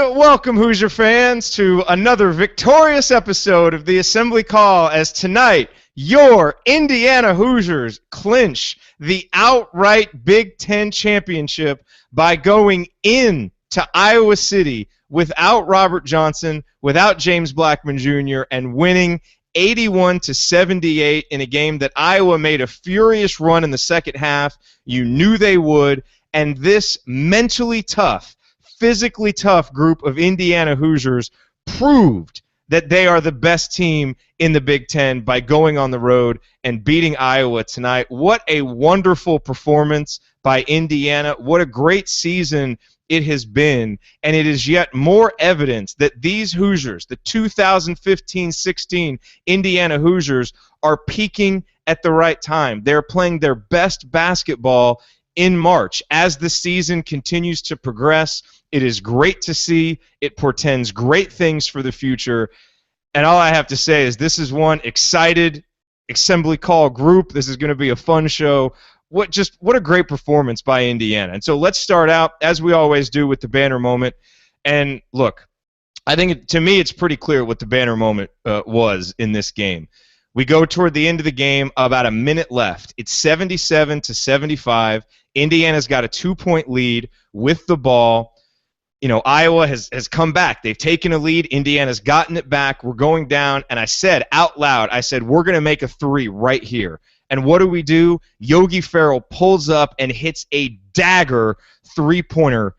Welcome, Hoosier fans, to another victorious episode of the Assembly Call, as tonight your Indiana Hoosiers clinch the outright Big Ten championship by going into Iowa City without Robert Johnson, without James Blackman Jr., and winning 81-78 in a game that Iowa made a furious run in the second half. You knew they would, and this mentally tough, physically tough group of Indiana Hoosiers proved that they are the best team in the Big Ten by going on the road and beating Iowa tonight. What a wonderful performance by Indiana. What a great season it has been, and it is yet more evidence that these Hoosiers, the 2015-16 Indiana Hoosiers, are peaking at the right time. They're playing their best basketball in March. As the season continues to progress, it is great to see. It portends great things for the future. And all I have to say is this is one excited Assembly Call group. This is going to be a fun show. What a great performance by Indiana. And so let's start out, as we always do, with the banner moment. And look, I think to me it's pretty clear what the banner moment was in this game. We go toward the end of the game, about a minute left. It's 77-75. Indiana's got a 2-point lead with the ball. You know, Iowa has come back. They've taken a lead. Indiana's gotten it back. We're going down. And I said out loud, we're going to make a three right here. And what do? Yogi Ferrell pulls up and hits a dagger three-pointer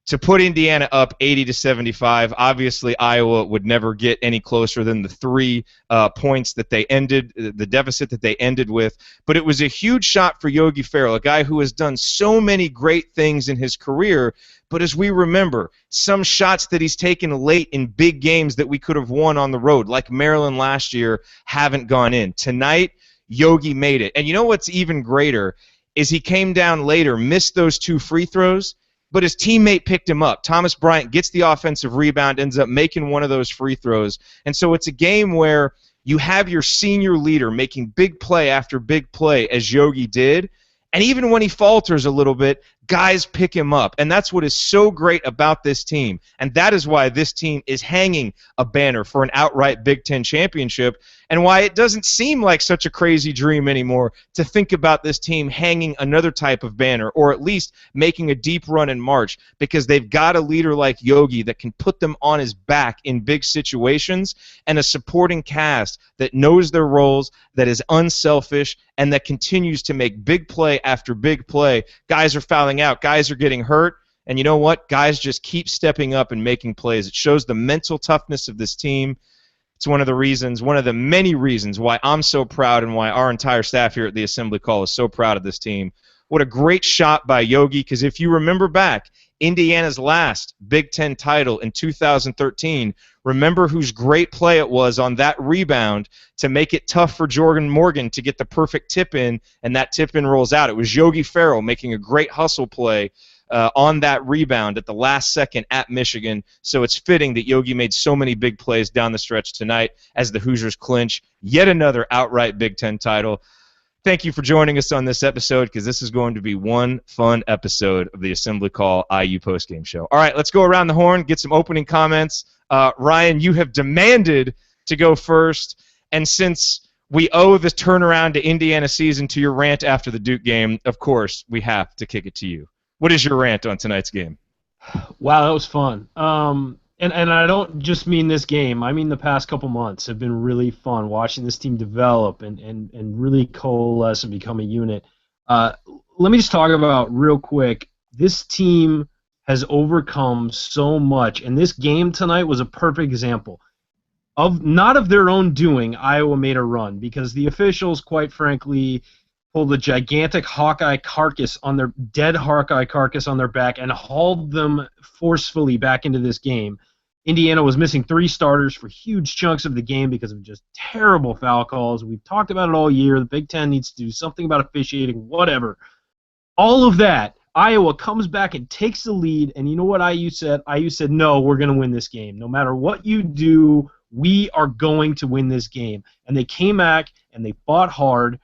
to put Indiana up 80-75. Obviously, Iowa would never get any closer than the 3 points that they ended, the deficit that they ended with. But it was a huge shot for Yogi Ferrell, a guy who has done so many great things in his career. But as we remember, some shots that he's taken late in big games that we could have won on the road, like Maryland last year, haven't gone in. Tonight, Yogi made it. And you know what's even greater is he came down later, missed those 2 free throws, but his teammate picked him up. Thomas Bryant gets the offensive rebound, ends up making one of those free throws. And so it's a game where you have your senior leader making big play after big play, as Yogi did. And even when he falters a little bit, guys pick him up. And that's what is so great about this team. And that is why this team is hanging a banner for an outright Big Ten championship, and why it doesn't seem like such a crazy dream anymore to think about this team hanging another type of banner, or at least making a deep run in March, because they've got a leader like Yogi that can put them on his back in big situations, and a supporting cast that knows their roles, that is unselfish, and that continues to make big play after big play. Guys are fouling out. Guys are getting hurt. And you know what? Guys just keep stepping up and making plays. It shows the mental toughness of this team. It's one of the many reasons why I'm so proud, and why our entire staff here at the Assembly Call is so proud of this team. What a great shot by Yogi, because if you remember back, Indiana's last Big Ten title in 2013, remember whose great play it was on that rebound to make it tough for Jawan Morgan to get the perfect tip-in, and that tip-in rolls out. It was Yogi Ferrell making a great hustle play on that rebound at the last second at Michigan. So it's fitting that Yogi made so many big plays down the stretch tonight as the Hoosiers clinch yet another outright Big Ten title. Thank you for joining us on this episode, because this is going to be one fun episode of the Assembly Call IU Postgame Show. All right, let's go around the horn, get some opening comments. Ryan, you have demanded to go first, and since we owe the turnaround to Indiana season to your rant after the Duke game, of course, we have to kick it to you. What is your rant on tonight's game? Wow, that was fun. And I don't just mean this game. I mean the past couple months have been really fun, watching this team develop and really coalesce and become a unit. Let me just talk about real quick, this team has overcome so much, and this game tonight was a perfect example. Not of their own doing, Iowa made a run, because the officials, quite frankly, pulled a gigantic dead Hawkeye carcass on their back and hauled them forcefully back into this game. Indiana was missing 3 starters for huge chunks of the game because of just terrible foul calls. We've talked about it all year. The Big Ten needs to do something about officiating, whatever. All of that, Iowa comes back and takes the lead, and you know what IU said? IU said, no, we're going to win this game. No matter what you do, we are going to win this game. And they came back, and they fought hard.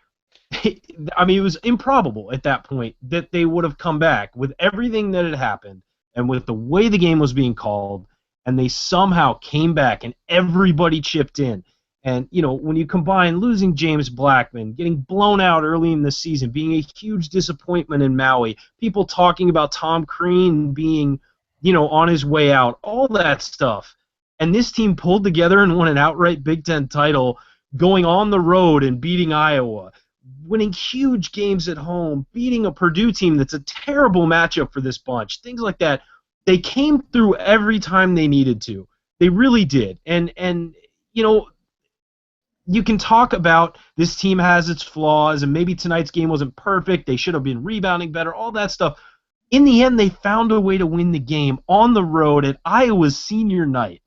I mean, it was improbable at that point that they would have come back with everything that had happened and with the way the game was being called. and they somehow came back, and everybody chipped in. And, when you combine losing James Blackman, getting blown out early in the season, being a huge disappointment in Maui, people talking about Tom Crean being, on his way out, all that stuff. And this team pulled together and won an outright Big Ten title, going on the road and beating Iowa, winning huge games at home, beating a Purdue team that's a terrible matchup for this bunch, things like that. They came through every time they needed to. They really did. And you can talk about this team has its flaws, and maybe tonight's game wasn't perfect. They should have been rebounding better, all that stuff. In the end, they found a way to win the game on the road at Iowa's senior night,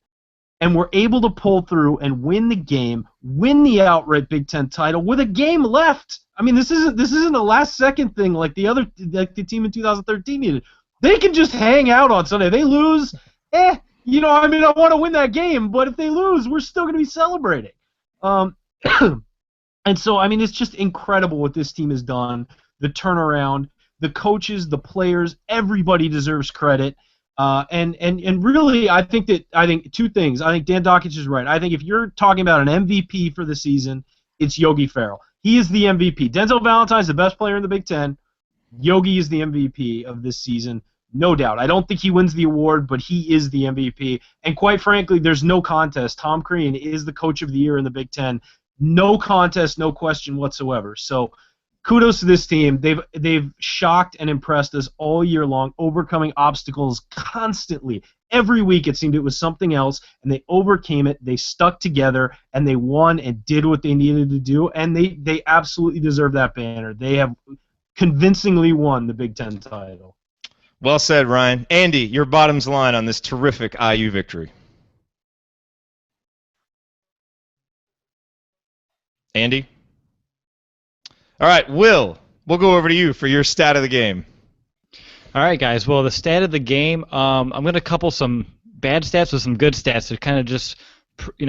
and were able to pull through and win the game, win the outright Big Ten title with a game left. I mean, this isn't a last-second thing like the team in 2013 needed. They can just hang out on Sunday. They lose, I want to win that game, but if they lose, we're still going to be celebrating. And so, it's just incredible what this team has done, the turnaround, the coaches, the players, everybody deserves credit. And really, I think two things. I think Dan Dockich is right. I think if you're talking about an MVP for the season, it's Yogi Ferrell. He is the MVP. Denzel Valentine's the best player in the Big Ten. Yogi is the MVP of this season, no doubt. I don't think he wins the award, but he is the MVP. And quite frankly, there's no contest. Tom Crean is the coach of the year in the Big Ten. No contest, no question whatsoever. So kudos to this team. They've shocked and impressed us all year long, overcoming obstacles constantly. Every week it seemed it was something else, and they overcame it. They stuck together, and they won and did what they needed to do, and they absolutely deserve that banner. They have convincingly won the Big Ten title. Well said, Ryan. Andy, your bottom's line on this terrific IU victory. Andy? All right, Will, we'll go over to you for your stat of the game. All right, guys. Well, the stat of the game, I'm going to couple some bad stats with some good stats to kind of just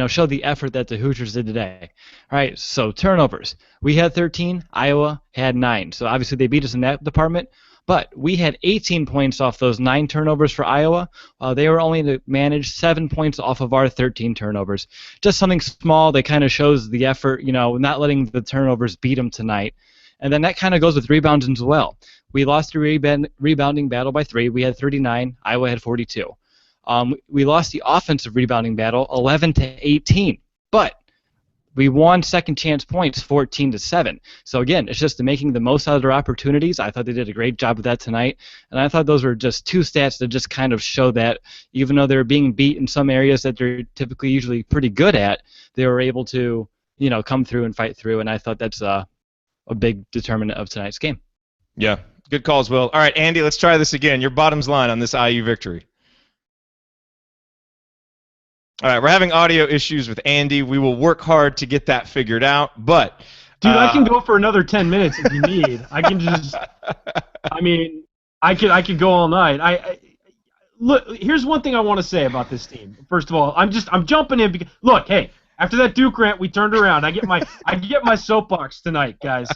show the effort that the Hoosiers did today. All right, so turnovers. We had 13. Iowa had 9. So obviously they beat us in that department. But we had 18 points off those 9 turnovers for Iowa. They were only to manage 7 points off of our 13 turnovers. Just something small that kind of shows the effort, not letting the turnovers beat them tonight. And then that kind of goes with rebounds as well. We lost the rebounding battle by 3. We had 39. Iowa had 42. We lost the offensive rebounding battle 11-18. But we won second chance points 14-7. So again, it's just making the most out of their opportunities. I thought they did a great job of that tonight, and I thought those were just 2 stats that just kind of show that even though they're being beat in some areas that they're typically usually pretty good at, they were able to come through and fight through, and I thought that's a big determinant of tonight's game. Yeah, good calls, Will. All right, Andy, let's try this again. Your bottom's line on this IU victory. All right, we're having audio issues with Andy. We will work hard to get that figured out, but... Dude, I can go for another 10 minutes if you need. I can just... I could go all night. Look, here's one thing I want to say about this team. First of all, I'm jumping in because... Look, hey, after that Duke rant, we turned around. I get my soapbox tonight, guys.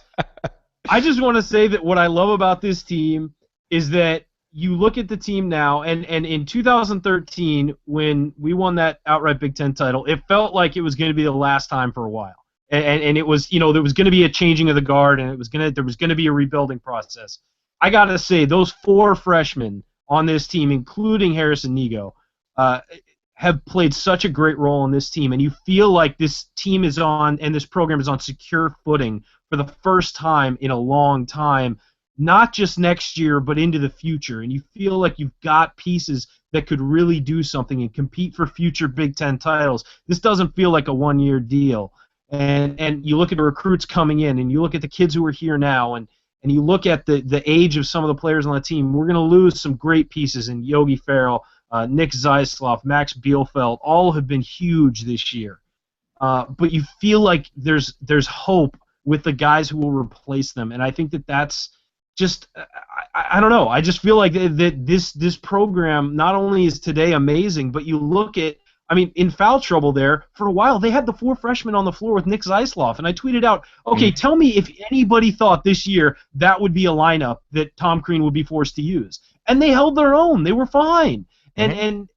I just want to say that what I love about this team is that you look at the team now, and in 2013, when we won that outright Big Ten title, it felt like it was going to be the last time for a while. And it was, there was going to be a changing of the guard, and there was going to be a rebuilding process. I got to say, those 4 freshmen on this team, including Harrison Nego, have played such a great role in this team, and you feel like this team is on, and this program is on secure footing for the first time in a long time, not just next year, but into the future. And you feel like you've got pieces that could really do something and compete for future Big Ten titles. This doesn't feel like a one-year deal. And you look at the recruits coming in, and you look at the kids who are here now, and you look at the age of some of the players on the team. We're going to lose some great pieces in Yogi Ferrell, Nick Zeisloff, Max Bielfeldt. All have been huge this year. But you feel like there's hope with the guys who will replace them. And I think that's just, I don't know. I just feel like that this program not only is today amazing, but you look at, in foul trouble there, for a while, they had the 4 freshmen on the floor with Nick Zeisloff, and I tweeted out, okay, tell me if anybody thought this year that would be a lineup that Tom Crean would be forced to use. And they held their own. They were fine. And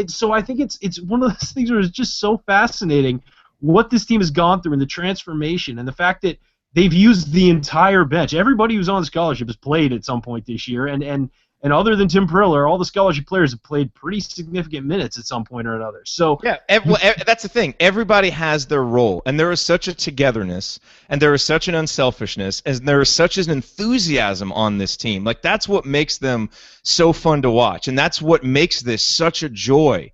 so I think it's one of those things where it's just so fascinating what this team has gone through and the transformation and the fact that they've used the entire bench. Everybody who's on scholarship has played at some point this year, and other than Tim Periller, all the scholarship players have played pretty significant minutes at some point or another. So yeah, that's the thing. Everybody has their role, and there is such a togetherness, and there is such an unselfishness, and there is such an enthusiasm on this team. Like, that's what makes them so fun to watch, and that's what makes this such a joy.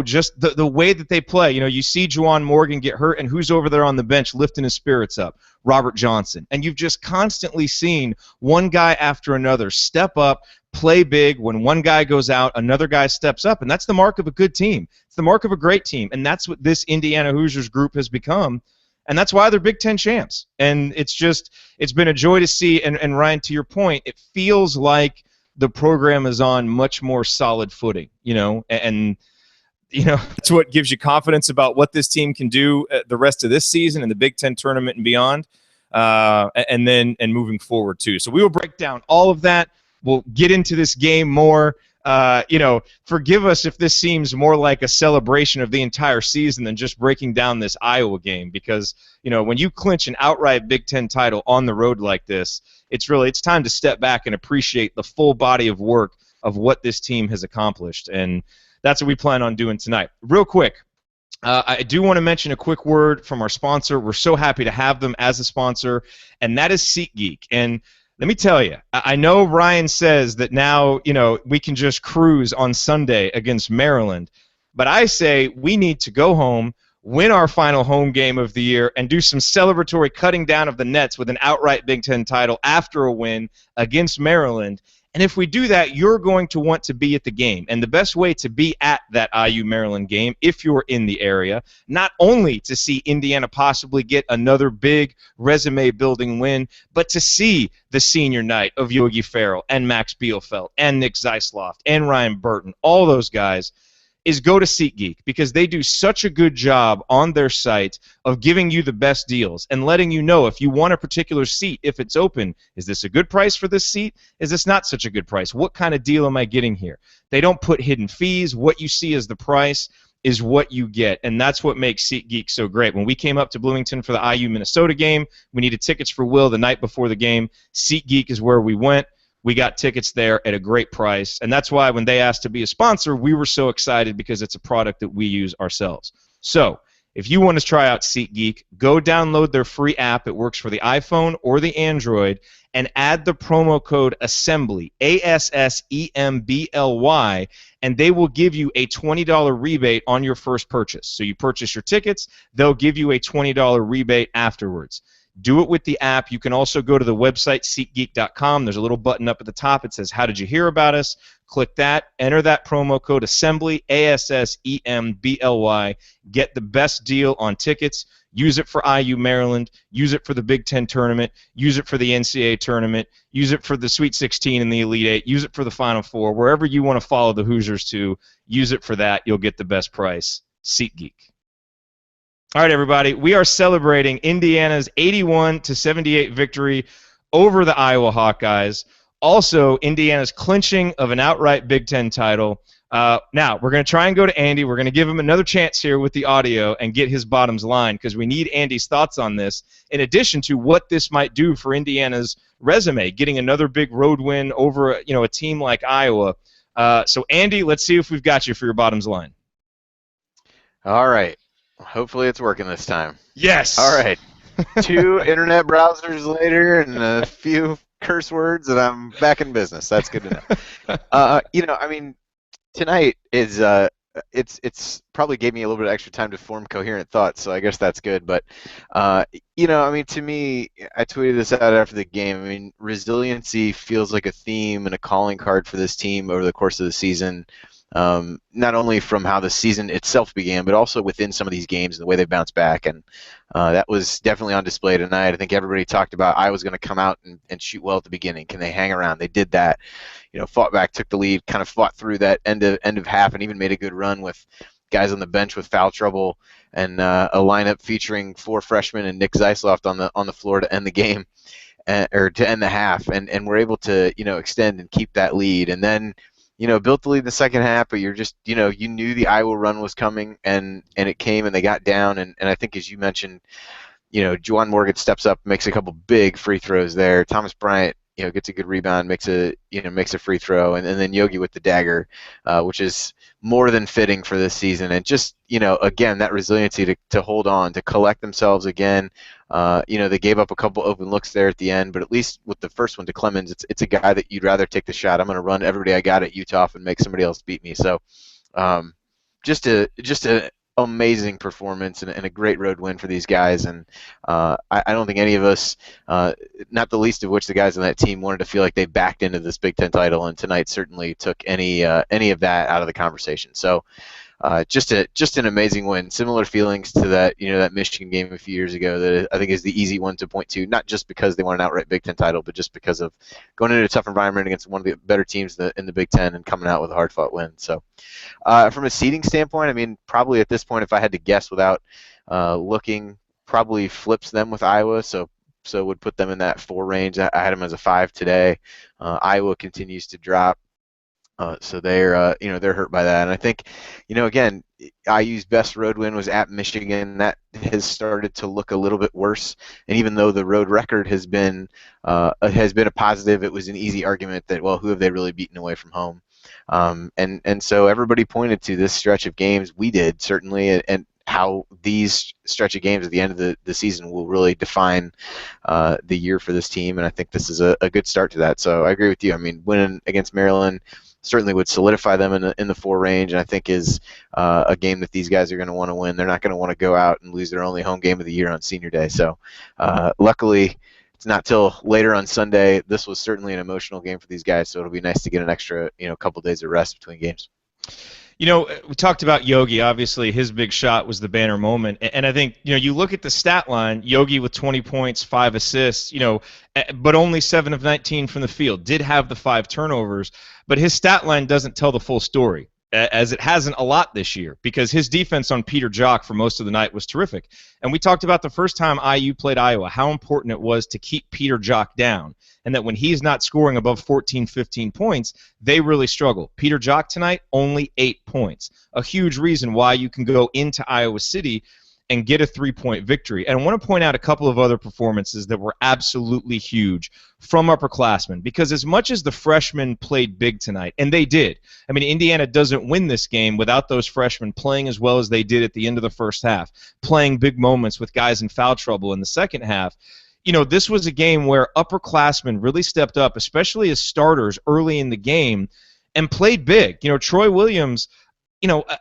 Just the way that they play. You see Jawan Morgan get hurt, and who's over there on the bench lifting his spirits up? Robert Johnson. And you've just constantly seen one guy after another step up, play big. When one guy goes out, another guy steps up, and that's the mark of a good team. It's the mark of a great team, and that's what this Indiana Hoosiers group has become, and that's why they're Big Ten champs. And it's been a joy to see, and Ryan, to your point, it feels like the program is on much more solid footing, and that's what gives you confidence about what this team can do the rest of this season and the Big Ten tournament and beyond, and moving forward too. So we will break down all of that. We'll get into this game more. Forgive us if this seems more like a celebration of the entire season than just breaking down this Iowa game, because when you clinch an outright Big Ten title on the road like this, it's time to step back and appreciate the full body of work of what this team has accomplished, and that's what we plan on doing tonight. Real quick, I do want to mention a quick word from our sponsor. We're so happy to have them as a sponsor, and that is SeatGeek. And let me tell you, I know Ryan says that now, we can just cruise on Sunday against Maryland, but I say we need to go home, win our final home game of the year, and do some celebratory cutting down of the nets with an outright Big Ten title after a win against Maryland. And if we do that, you're going to want to be at the game. And the best way to be at that IU-Maryland game, if you're in the area, not only to see Indiana possibly get another big resume-building win, but to see the senior night of Yogi Ferrell and Max Bielfeldt and Nick Zeisloft and Ryan Burton, all those guys, is go to SeatGeek, because they do such a good job on their site of giving you the best deals and letting you know if you want a particular seat, if it's open, is this a good price for this seat? Is this not such a good price? What kind of deal am I getting here? They don't put hidden fees. What you see as the price is what you get, and that's what makes SeatGeek so great. When we came up to Bloomington for the IU-Minnesota game, we needed tickets for Will the night before the game. SeatGeek is where we went. We got tickets there at a great price, and that's why when they asked to be a sponsor, we were so excited, because it's a product that we use ourselves. So if you want to try out SeatGeek, go download their free app. It works for the iPhone or the Android, and add the promo code ASSEMBLY, ASSEMBLY, and they will give you a $20 rebate on your first purchase. So you purchase your tickets, they'll give you a $20 rebate afterwards. Do it with the app. You can also go to the website, SeatGeek.com. There's a little button up at the top. It says, how did you hear about us? Click that. Enter that promo code ASSEMBLY, ASSEMBLY. Get the best deal on tickets. Use it for IU Maryland. Use it for the Big Ten tournament. Use it for the NCAA tournament. Use it for the Sweet 16 and the Elite Eight. Use it for the Final Four. Wherever you want to follow the Hoosiers to, use it for that. You'll get the best price. SeatGeek. All right, everybody, we are celebrating Indiana's 81-78 victory over the Iowa Hawkeyes. Also, Indiana's clinching of an outright Big Ten title. Now, we're going to try and go to Andy. We're going to give him another chance here with the audio and get his bottoms line, because we need Andy's thoughts on this, in addition to what this might do for Indiana's resume, getting another big road win over a team like Iowa. So, Andy, let's see if we've got you for your bottoms line. All right. Hopefully it's working this time. Yes. All right. 2 internet browsers later and a few curse words, and I'm back in business. That's good to know. Tonight is it's probably gave me a little bit of extra time to form coherent thoughts, so I guess that's good. But to me, I tweeted this out after the game. Resiliency feels like a theme and a calling card for this team over the course of the season. Not only from how the season itself began, but also within some of these games and the way they bounced back, and that was definitely on display tonight. I think everybody talked about I was going to come out and shoot well at the beginning. Can they hang around? They did that. Fought back, took the lead, kind of fought through that end of half, and even made a good run with guys on the bench with foul trouble, and a lineup featuring 4 freshmen and Nick Zeisloft on the floor to end the game, or to end the half, and we're able to extend and keep that lead, and then built the lead in the second half, but you're just, you knew the Iowa run was coming, and it came, and they got down, and I think, as you mentioned, Jawan Morgan steps up, makes a couple big free throws there. Thomas Bryant, gets a good rebound, makes a free throw, and then Yogi with the dagger, which is more than fitting for this season. And just, again, that resiliency to hold on, to collect themselves again. They gave up a couple open looks there at the end, but at least with the first one to Clemens, it's a guy that you'd rather take the shot. I'm going to run everybody I got at Utah and make somebody else beat me. So just a amazing performance and a great road win for these guys, and I don't think any of us, not the least of which the guys on that team, wanted to feel like they backed into this Big Ten title, and tonight certainly took any of that out of the conversation. So just an amazing win. Similar feelings to that that Michigan game a few years ago that I think is the easy one to point to, not just because they won an outright Big Ten title, but just because of going into a tough environment against one of the better teams in the Big Ten and coming out with a hard-fought win. So from a seeding standpoint, I mean, probably at this point, if I had to guess without looking, probably flips them with Iowa, so would put them in that 4 range. I had them as a 5 today. Iowa continues to drop. So they're hurt by that, and I think, again, IU's best road win was at Michigan. That has started to look a little bit worse, and even though the road record has been a positive, it was an easy argument that, well, who have they really beaten away from home? And so everybody pointed to this stretch of games. We did, certainly, and how these stretch of games at the end of the season will really define the year for this team, and I think this is a good start to that. So I agree with you. I mean, winning against Maryland certainly would solidify them in the 4 range, and I think is a game that these guys are going to want to win. They're not going to want to go out and lose their only home game of the year on Senior Day. So luckily, it's not till later on Sunday. This was certainly an emotional game for these guys, so it'll be nice to get an extra couple days of rest between games. We talked about Yogi. Obviously, his big shot was the banner moment. And I think, you look at the stat line, Yogi with 20 points, 5 assists, but only 7 of 19 from the field. Did have the 5 turnovers, but his stat line doesn't tell the full story, as it hasn't a lot this year, because his defense on Peter Jock for most of the night was terrific. And we talked about the first time IU played Iowa, how important it was to keep Peter Jock down, and that when he's not scoring above 14, 15 points, they really struggle. Peter Jock tonight, only 8 points. A huge reason why you can go into Iowa City and get a 3-point victory. And I want to point out a couple of other performances that were absolutely huge from upperclassmen, because as much as the freshmen played big tonight, and they did, I mean, Indiana doesn't win this game without those freshmen playing as well as they did at the end of the first half, playing big moments with guys in foul trouble in the second half. This was a game where upperclassmen really stepped up, especially as starters early in the game, and played big. Troy Williams,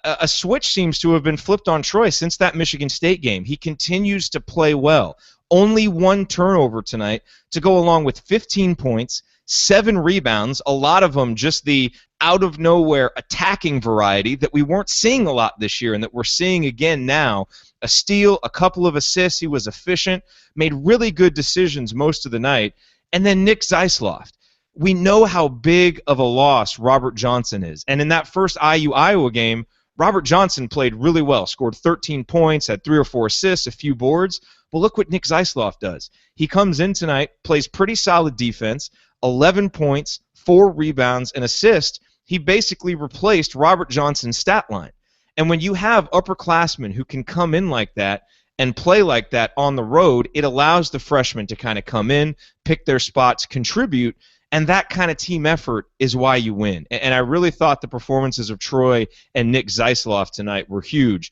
a switch seems to have been flipped on Troy since that Michigan State game. He continues to play well. Only 1 turnover tonight to go along with 15 points, 7 rebounds, a lot of them just the out-of-nowhere attacking variety that we weren't seeing a lot this year and that we're seeing again now. A steal, a couple of assists. He was efficient, made really good decisions most of the night. And then Nick Zeisloft. We know how big of a loss Robert Johnson is. And in that first IU-Iowa game, Robert Johnson played really well, scored 13 points, had 3 or 4 assists, a few boards. But look what Nick Zeisloft does. He comes in tonight, plays pretty solid defense, 11 points, 4 rebounds, and assist. He basically replaced Robert Johnson's stat line. And when you have upperclassmen who can come in like that and play like that on the road, it allows the freshmen to kind of come in, pick their spots, contribute, and that kind of team effort is why you win. And I really thought the performances of Troy and Nick Zeisloft tonight were huge.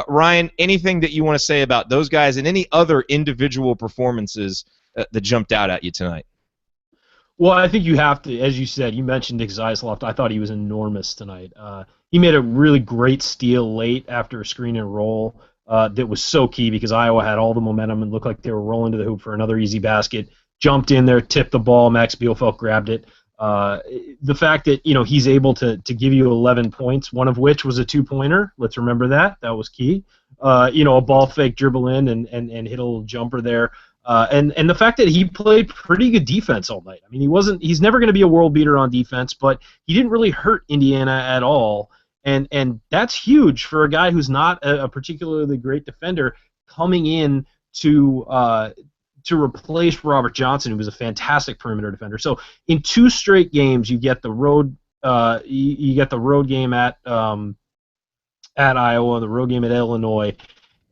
Ryan, anything that you want to say about those guys and any other individual performances that jumped out at you tonight? Well, I think you have to, as you said, you mentioned Nick Zeisloft. I thought he was enormous tonight. He made a really great steal late after a screen and roll that was so key because Iowa had all the momentum and looked like they were rolling to the hoop for another easy basket. Jumped in there, tipped the ball. Max Bielfeldt grabbed it. The fact that he's able to give you 11 points, one of which was a 2-pointer. Let's remember that. That was key. A ball fake dribble in and hit a little jumper there. And the fact that he played pretty good defense all night. I mean, he's never going to be a world beater on defense, but he didn't really hurt Indiana at all. And that's huge for a guy who's not a particularly great defender coming in to replace Robert Johnson, who was a fantastic perimeter defender. So in 2 straight games, you get the road You get the road game at Iowa, the road game at Illinois,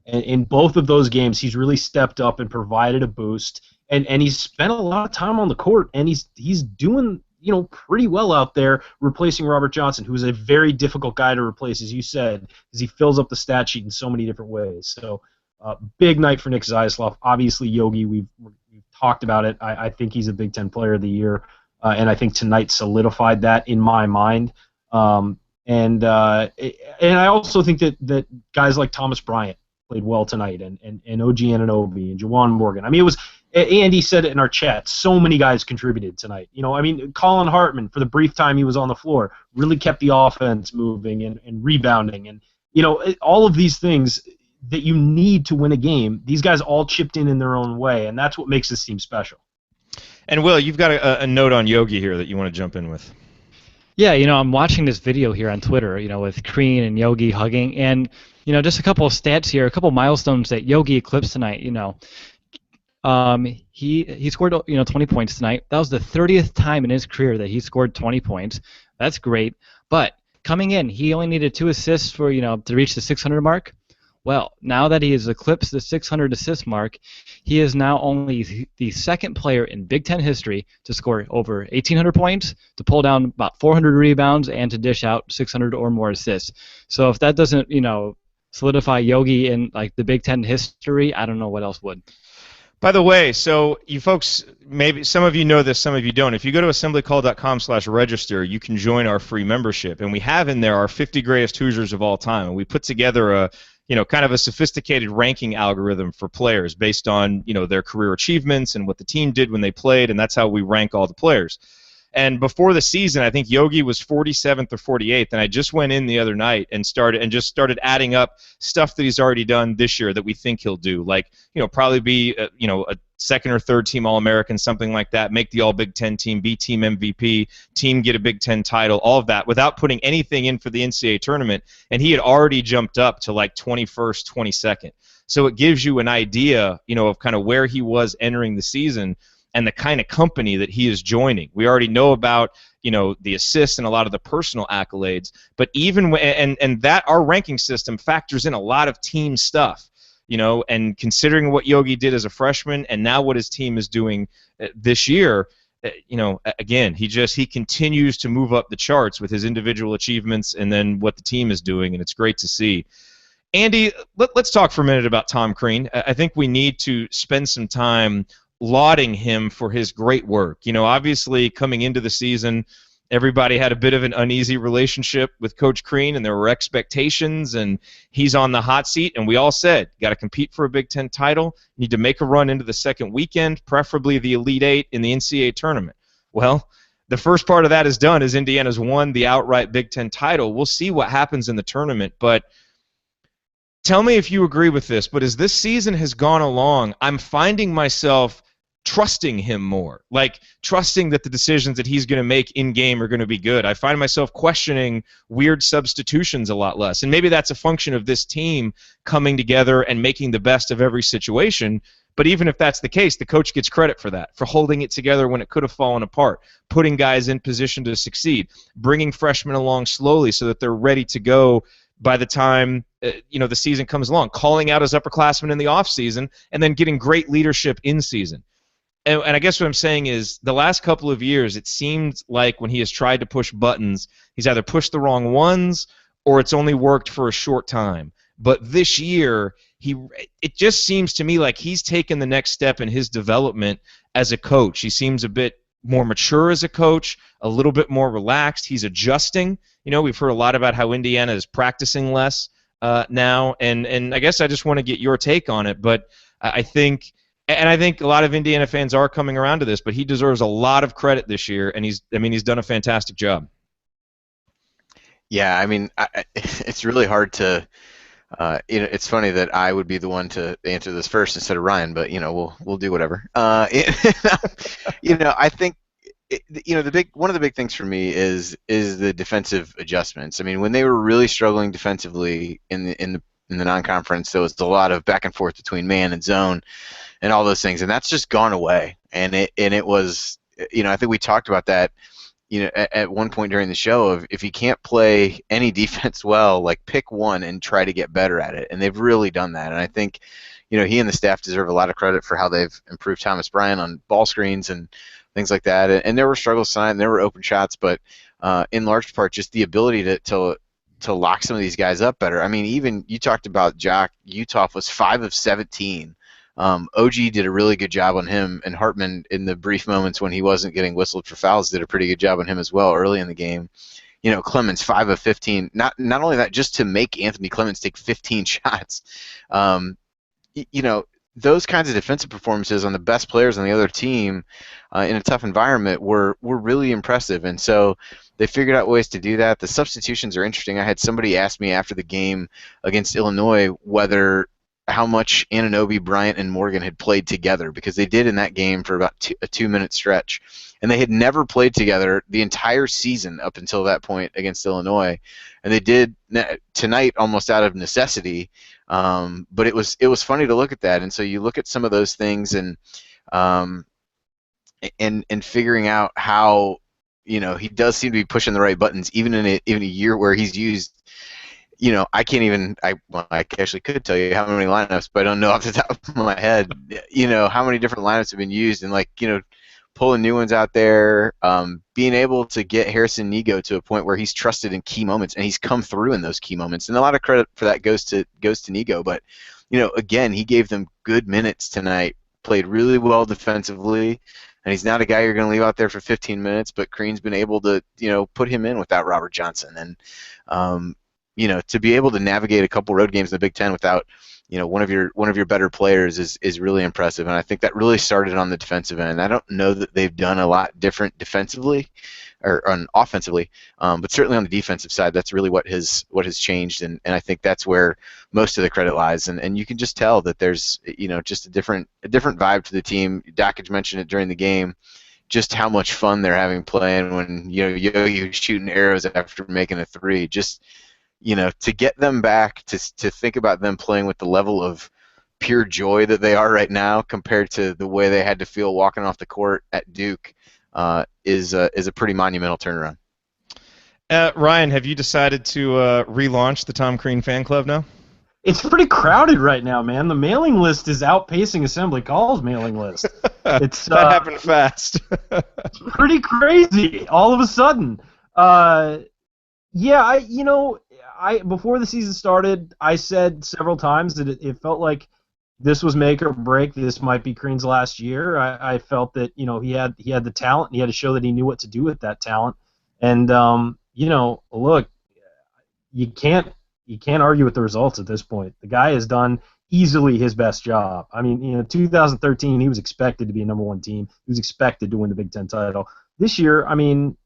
and in both of those games, he's really stepped up and provided a boost. And he's spent a lot of time on the court, and he's doing pretty well out there, replacing Robert Johnson, who is a very difficult guy to replace, as you said, because he fills up the stat sheet in so many different ways. So, big night for Nick Zaislav. Obviously, Yogi, we've talked about it. I think he's a Big Ten Player of the Year, and I think tonight solidified that in my mind. And I also think that guys like Thomas Bryant played well tonight, and OG Anunoby and Jawan Morgan. I mean, it was. Andy said it in our chat. So many guys contributed tonight. Colin Hartman, for the brief time he was on the floor, really kept the offense moving and rebounding. And, all of these things that you need to win a game, these guys all chipped in their own way, and that's what makes this team special. And, Will, you've got a note on Yogi here that you want to jump in with. Yeah, I'm watching this video here on Twitter, with Crean and Yogi hugging. And, just a couple of stats here, a couple of milestones that Yogi eclipsed tonight, He scored 20 points tonight. That was the 30th time in his career that he scored 20 points. That's great. But coming in, he only needed 2 assists for to reach the 600 mark. Well, now that he has eclipsed the 600 assist mark, he is now only the second player in Big Ten history to score over 1,800 points, to pull down about 400 rebounds, and to dish out 600 or more assists. So if that doesn't solidify Yogi in the Big Ten history, I don't know what else would. By the way, so you folks, maybe some of you know this, some of you don't. If you go to assemblycall.com/register, you can join our free membership, and we have in there our 50 greatest Hoosiers of all time, and we put together a, kind of a sophisticated ranking algorithm for players based on, their career achievements and what the team did when they played, and that's how we rank all the players. And before the season, I think Yogi was 47th or 48th, and I just went in the other night and started adding up stuff that he's already done this year that we think he'll do, like probably be a second or third team All-American, something like that, make the All-Big Ten team, be team MVP, team get a Big Ten title, all of that without putting anything in for the NCAA tournament, and he had already jumped up to 21st, 22nd. So it gives you an idea, of kind of where he was entering the season and the kind of company that he is joining. We already know about, the assists and a lot of the personal accolades, but even and that our ranking system factors in a lot of team stuff, and considering what Yogi did as a freshman and now what his team is doing this year, again, he continues to move up the charts with his individual achievements and then what the team is doing, and it's great to see. Andy, let's talk for a minute about Tom Crean. I think we need to spend some time lauding him for his great work. Obviously coming into the season, everybody had a bit of an uneasy relationship with Coach Crean, and there were expectations, and he's on the hot seat, and we all said, got to compete for a Big Ten title, need to make a run into the second weekend, preferably the Elite Eight in the NCAA tournament. Well, the first part of that is done, as Indiana's won the outright Big Ten title. We'll see what happens in the tournament, but tell me if you agree with this, but as this season has gone along, I'm finding myself trusting him more, trusting that the decisions that he's going to make in-game are going to be good. I find myself questioning weird substitutions a lot less, and maybe that's a function of this team coming together and making the best of every situation, but even if that's the case, the coach gets credit for that, for holding it together when it could have fallen apart, putting guys in position to succeed, bringing freshmen along slowly so that they're ready to go by the time the season comes along, calling out his upperclassmen in the offseason, and then getting great leadership in season. And I guess what I'm saying is the last couple of years, it seemed like when he has tried to push buttons, he's either pushed the wrong ones or it's only worked for a short time. But this year, it just seems to me like he's taken the next step in his development as a coach. He seems a bit more mature as a coach, a little bit more relaxed. He's adjusting. We've heard a lot about how Indiana is practicing less now, and I guess I just want to get your take on it. But I think a lot of Indiana fans are coming around to this, but he deserves a lot of credit this year, and he's done a fantastic job. Yeah, it's really hard to. It's funny that I would be the one to answer this first instead of Ryan, but we'll do whatever. I think one of the big things for me is the defensive adjustments. When they were really struggling defensively in the non-conference, there was a lot of back and forth between man and zone, and all those things, and that's just gone away. And it was, I think we talked about that at one point during the show of if you can't play any defense well, like pick one and try to get better at it. And they've really done that. And I think, he and the staff deserve a lot of credit for how they've improved Thomas Bryant on ball screens and things like that. And there were struggles tonight, and there were open shots, but in large part just the ability to lock some of these guys up better. I mean, even you talked about Jock Uthoff was 5 of 17. OG did a really good job on him, and Hartman, in the brief moments when he wasn't getting whistled for fouls, did a pretty good job on him as well early in the game. Clemens 5 of 15. Not only that, just to make Anthony Clemens take 15 shots. Those kinds of defensive performances on the best players on the other team in a tough environment were really impressive. And so they figured out ways to do that. The substitutions are interesting. I had somebody ask me after the game against Illinois how much Anunoby, Bryant, and Morgan had played together, because they did in that game for about a 2-minute stretch. And they had never played together the entire season up until that point against Illinois. And they did tonight almost out of necessity. But it was funny to look at that. And so you look at some of those things and figuring out how, he does seem to be pushing the right buttons, even in a year where he's used, I actually could tell you how many lineups, but I don't know off the top of my head, how many different lineups have been used, and pulling new ones out there, being able to get Harrison Nego to a point where he's trusted in key moments, and he's come through in those key moments, and a lot of credit for that goes to Nego. But again, he gave them good minutes tonight, played really well defensively, and he's not a guy you're going to leave out there for 15 minutes. But Crean's been able to put him in without Robert Johnson, and to be able to navigate a couple road games in the Big Ten without one of your better players is really impressive. And I think that really started on the defensive end. I don't know that they've done a lot different defensively or offensively, but certainly on the defensive side, that's really what has changed. And I think that's where most of the credit lies. And you can just tell that there's just a different vibe to the team. Dakich mentioned it during the game, just how much fun they're having playing when Yogi shooting arrows after making a three. Just to get them back, to think about them playing with the level of pure joy that they are right now compared to the way they had to feel walking off the court at Duke is a pretty monumental turnaround. Ryan, have you decided to relaunch the Tom Crean fan club now? It's pretty crowded right now, man. The mailing list is outpacing Assembly Call's mailing list. It's that happened fast. It's pretty crazy all of a sudden. Yeah, I before the season started, I said several times that it felt like this was make or break. This might be Crean's last year. I felt that he had the talent, and he had to show that he knew what to do with that talent. And look, you can't argue with the results at this point. The guy has done easily his best job. I mean, 2013 he was expected to be a number one team. He was expected to win the Big Ten title. This year, I mean,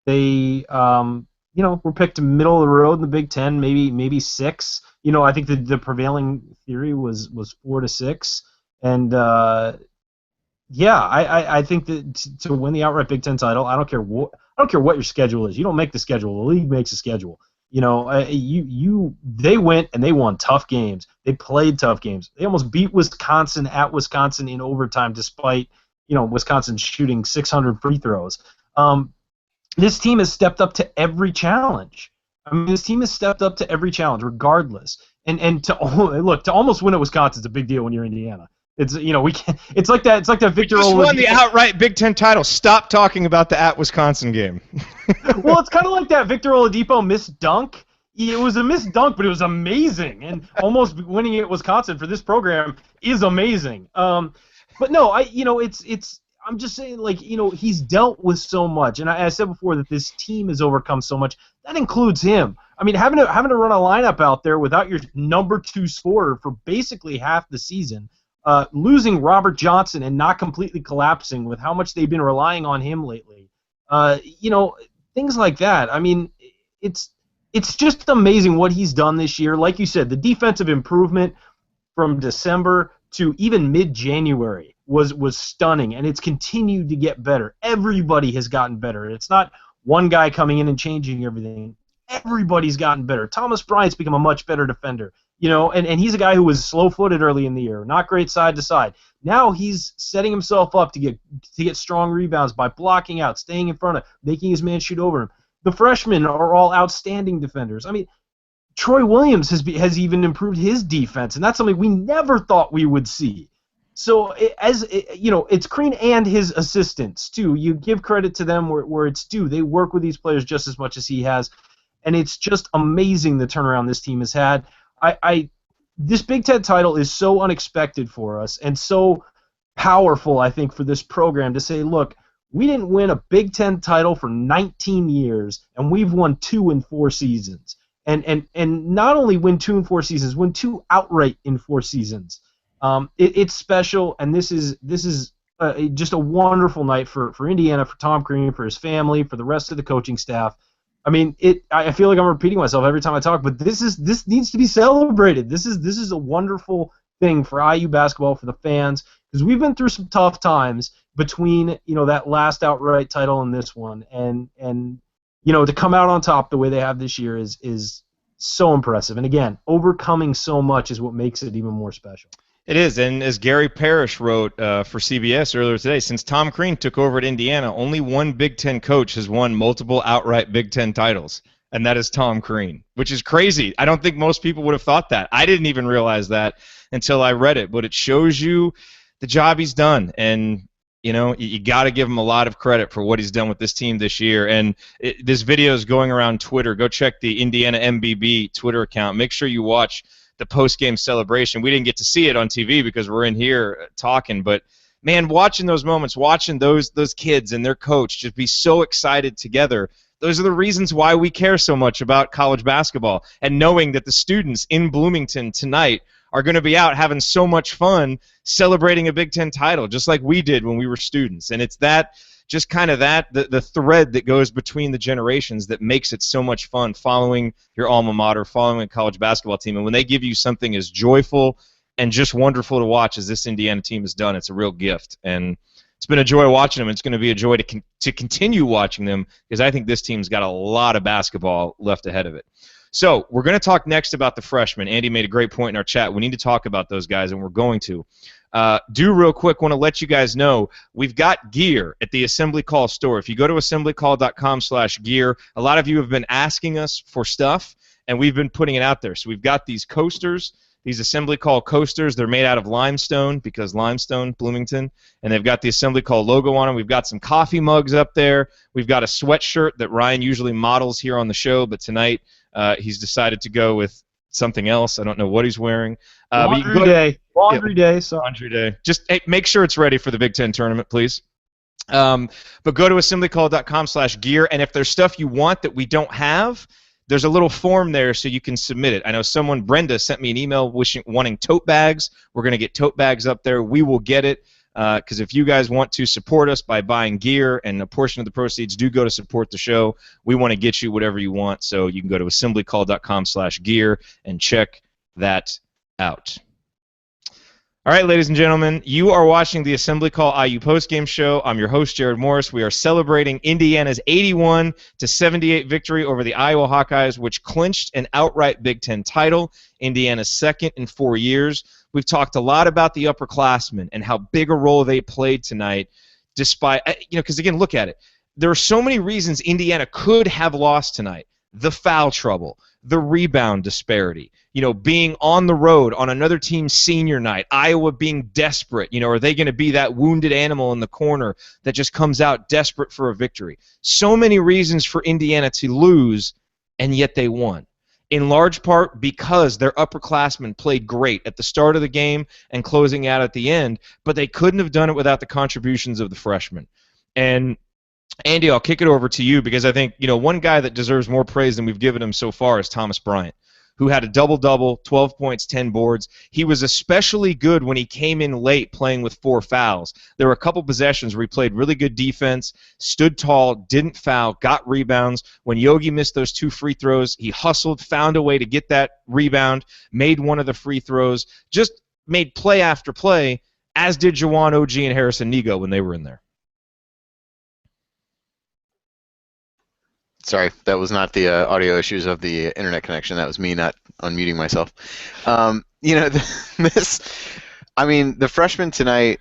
they were picked middle of the road in the Big Ten, maybe 6. I think the prevailing theory was 4 to 6, and I think that to win the outright Big Ten title, I don't care what your schedule is. You don't make the schedule. The league makes the schedule. They went and they won tough games. They played tough games. They almost beat Wisconsin at Wisconsin in overtime, despite Wisconsin shooting 600 free throws. This team has stepped up to every challenge. I mean, this team has stepped up to every challenge, regardless. And to almost win at Wisconsin is a big deal when you're Indiana. It's we can't. It's like that. It's like that Victor. We just won the outright Big Ten title. Stop talking about the at Wisconsin game. Well, it's kind of like that Victor Oladipo missed dunk. It was a missed dunk, but it was amazing. And almost winning at Wisconsin for this program is amazing. But no, it's. I'm just saying, he's dealt with so much, and I said before that this team has overcome so much. That includes him. I mean, having to run a lineup out there without your number 2 scorer for basically half the season, losing Robert Johnson and not completely collapsing with how much they've been relying on him lately. Things like that. I mean, it's just amazing what he's done this year. Like you said, the defensive improvement from December to even mid-January was stunning, and it's continued to get better. Everybody has gotten better. It's not one guy coming in and changing everything. everybody's gotten better. Thomas Bryant's become a much better defender. And he's a guy who was slow-footed early in the year, not great side to side. Now he's setting himself up to get strong rebounds by blocking out, staying in front of, making his man shoot over him. The freshmen are all outstanding defenders. I mean, Troy Williams has even improved his defense, and that's something we never thought we would see. So it's Crean and his assistants too. You give credit to them where it's due. They work with these players just as much as he has, and it's just amazing the turnaround this team has had. This Big Ten title is so unexpected for us and so powerful, I think, for this program to say, look, we didn't win a Big Ten title for 19 years, and we've won 2 in 4 seasons. And not only win 2 in 4 seasons, win 2 outright in 4 seasons. It's special, and this is just a wonderful night for Indiana, for Tom Crean, for his family, for the rest of the coaching staff. I mean, I feel like I'm repeating myself every time I talk, but this needs to be celebrated. This is a wonderful thing for IU basketball, for the fans, because we've been through some tough times between that last outright title and this one, and to come out on top the way they have this year is so impressive. And again, overcoming so much is what makes it even more special. It is, and as Gary Parrish wrote for CBS earlier today, since Tom Crean took over at Indiana, only one Big Ten coach has won multiple outright Big Ten titles, and that is Tom Crean, which is crazy. I don't think most people would have thought that. I didn't even realize that until I read it, but it shows you the job he's done, and you got to give him a lot of credit for what he's done with this team this year. And this video is going around Twitter. Go check the Indiana MBB Twitter account. Make sure you watch the post-game celebration. We didn't get to see it on TV because we're in here talking, but man, watching those moments, watching those kids and their coach just be so excited together, those are the reasons why we care so much about college basketball, and knowing that the students in Bloomington tonight are going to be out having so much fun celebrating a Big Ten title, just like we did when we were students. And it's that, just kind of the thread that goes between the generations that makes it so much fun following your alma mater, following a college basketball team. And when they give you something as joyful and just wonderful to watch as this Indiana team has done, it's a real gift. And it's been a joy watching them. It's going to be a joy to continue watching them, because I think this team's got a lot of basketball left ahead of it. So we're going to talk next about the freshmen. Andy made a great point in our chat. We need to talk about those guys, and we're going to. Real quick, want to let you guys know we've got gear at the Assembly Call store. If you go to assemblycall.com/gear, a lot of you have been asking us for stuff, and we've been putting it out there. So we've got these coasters, these Assembly Call coasters. They're made out of limestone, because limestone, Bloomington, and they've got the Assembly Call logo on them. We've got some coffee mugs up there. We've got a sweatshirt that Ryan usually models here on the show, but tonight he's decided to go with something else. I don't know what he's wearing. Laundry day. Just make sure it's ready for the Big Ten tournament, please. But go to assemblycall.com/gear, and if there's stuff you want that we don't have, there's a little form there so you can submit it. I know Brenda sent me an email wanting tote bags. We're going to get tote bags up there. We will get it, because if you guys want to support us by buying gear, and a portion of the proceeds do go to support the show, we want to get you whatever you want. So you can go to assemblycall.com/gear and check that out. All right, ladies and gentlemen, you are watching the Assembly Call IU postgame show. I'm your host, Jared Morris. We are celebrating Indiana's 81-78 victory over the Iowa Hawkeyes, which clinched an outright Big Ten title, Indiana's second in 4 years. We've talked a lot about the upperclassmen and how big a role they played tonight, despite, because again, look at it. There are so many reasons Indiana could have lost tonight. The foul trouble, the rebound disparity, being on the road on another team's senior night, Iowa being desperate. Are they going to be that wounded animal in the corner that just comes out desperate for a victory? So many reasons for Indiana to lose, and yet they won. In large part because their upperclassmen played great at the start of the game and closing out at the end, but they couldn't have done it without the contributions of the freshmen. And Andy, I'll kick it over to you, because I think, one guy that deserves more praise than we've given him so far is Thomas Bryant, who had a double-double, 12 points, 10 boards. He was especially good when he came in late playing with 4 fouls. There were a couple possessions where he played really good defense, stood tall, didn't foul, got rebounds. When Yogi missed those 2 free throws, he hustled, found a way to get that rebound, made one of the free throws, just made play after play, as did Jawan, OG, and Harrison Nego when they were in there. Sorry, that was not the audio issues of the internet connection. That was me not unmuting myself. This, I mean, the freshmen tonight.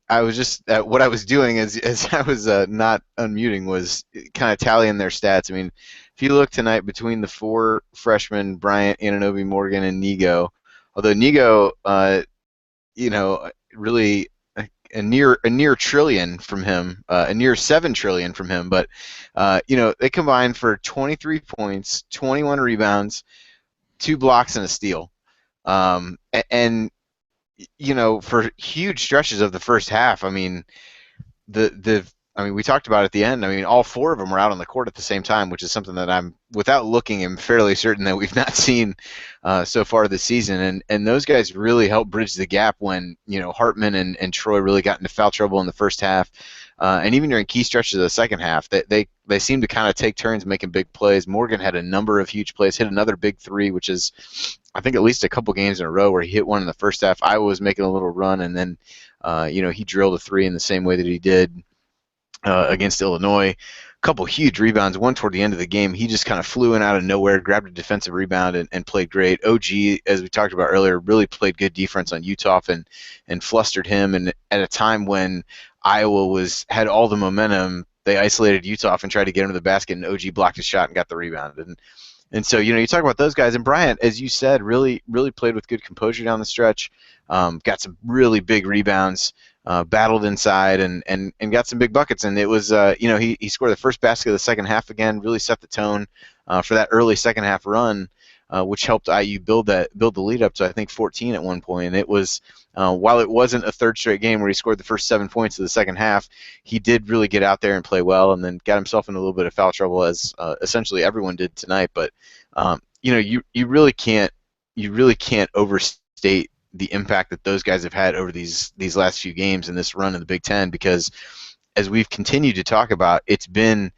I was just what I was doing as I was not unmuting was kind of tallying their stats. I mean, if you look tonight between the four freshmen, Bryant, Anunoby, Morgan, and Nigo, although Nigo, really a near trillion from him, a near 7 trillion from him, but they combined for 23 points, 21 rebounds, 2 blocks, and a steal. And for huge stretches of the first half, I mean, we talked about at the end. I mean, all 4 of them were out on the court at the same time, which is something that without looking, I'm fairly certain that we've not seen so far this season. And those guys really helped bridge the gap when Hartman and Troy really got into foul trouble in the first half, and even during key stretches of the second half, they seemed to kind of take turns making big plays. Morgan had a number of huge plays, hit another big 3, which is, I think, at least a couple games in a row where he hit one in the first half. Iowa was making a little run, and then he drilled a 3 in the same way that he did against Illinois. A couple huge rebounds, one toward the end of the game. He just kind of flew in out of nowhere, grabbed a defensive rebound, and played great. OG, as we talked about earlier, really played good defense on Utah and flustered him. And at a time when Iowa had all the momentum, they isolated Utah and tried to get him to the basket, and OG blocked his shot and got the rebound. And so, you talk about those guys. And Bryant, as you said, really played with good composure down the stretch, got some really big rebounds, battled inside, and got some big buckets. And it was, he scored the first basket of the second half again, really set the tone for that early second half run, which helped IU build the lead up to, I think, 14 at one point. And it was, while it wasn't a third straight game where he scored the first 7 points of the second half, he did really get out there and play well, and then got himself in a little bit of foul trouble, as essentially everyone did tonight. But you really can't overstate the impact that those guys have had over these last few games in this run in the Big Ten, because as we've continued to talk about, it's been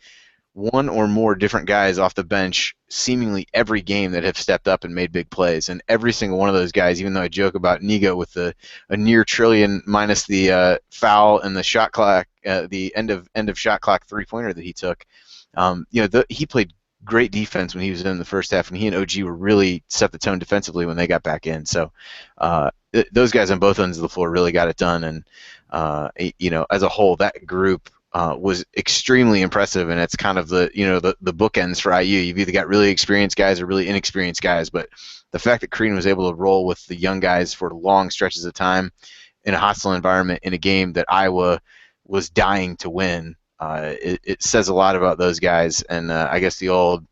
one or more different guys off the bench seemingly every game that have stepped up and made big plays. And every single one of those guys, even though I joke about Nigo with a near trillion minus the foul and the shot clock, the end of shot clock 3-pointer that he took, he played great defense when he was in the first half, and he and OG were really set the tone defensively when they got back in. So those guys on both ends of the floor really got it done. And as a whole, that group was extremely impressive, and it's kind of the bookends for IU. You've either got really experienced guys or really inexperienced guys, but the fact that Crean was able to roll with the young guys for long stretches of time in a hostile environment in a game that Iowa was dying to win, it says a lot about those guys. And I guess the old,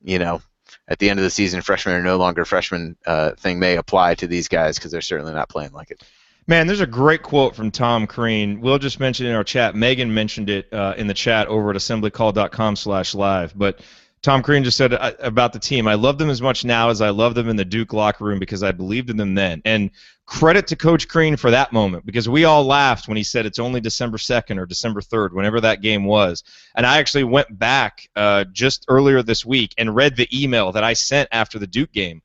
at the end of the season, freshmen are no longer freshmen thing may apply to these guys, because they're certainly not playing like it. Man, there's a great quote from Tom Crean. We'll just mention it in our chat. Megan mentioned it in the chat over at assemblycall.com/live. But Tom Crean just said about the team, I love them as much now as I love them in the Duke locker room, because I believed in them then. And credit to Coach Crean for that moment, because we all laughed when he said it's only December 2nd or December 3rd, whenever that game was. And I actually went back just earlier this week and read the email that I sent after the Duke game.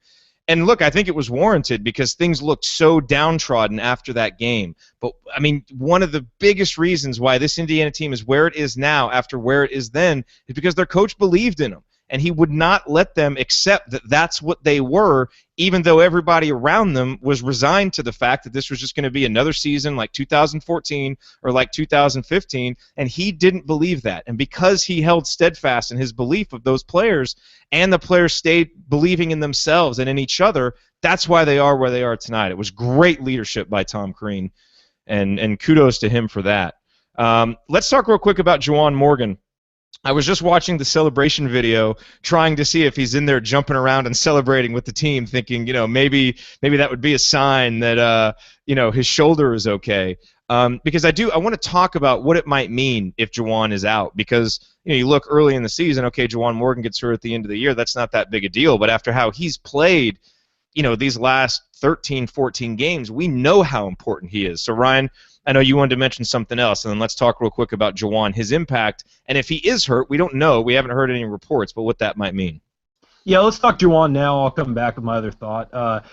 And look, I think it was warranted, because things looked so downtrodden after that game. But, I mean, one of the biggest reasons why this Indiana team is where it is now after where it is then is because their coach believed in them. And he would not let them accept that that's what they were, even though everybody around them was resigned to the fact that this was just going to be another season like 2014 or like 2015, and he didn't believe that. And because he held steadfast in his belief of those players, and the players stayed believing in themselves and in each other, that's why they are where they are tonight. It was great leadership by Tom Crean, and kudos to him for that. Let's talk real quick about Jawan Morgan. I was just watching the celebration video, trying to see if he's in there jumping around and celebrating with the team, thinking, maybe that would be a sign that, his shoulder is okay. Because I want to talk about what it might mean if Jawan is out. Because, you look early in the season, okay, Jawan Morgan gets hurt at the end of the year. That's not that big a deal. But after how he's played, these last 13, 14 games, we know how important he is. So, Ryan, I know you wanted to mention something else, and then let's talk real quick about Jawan, his impact. And if he is hurt, we don't know. We haven't heard any reports, but what that might mean. Yeah, let's talk Jawan now. I'll come back with my other thought.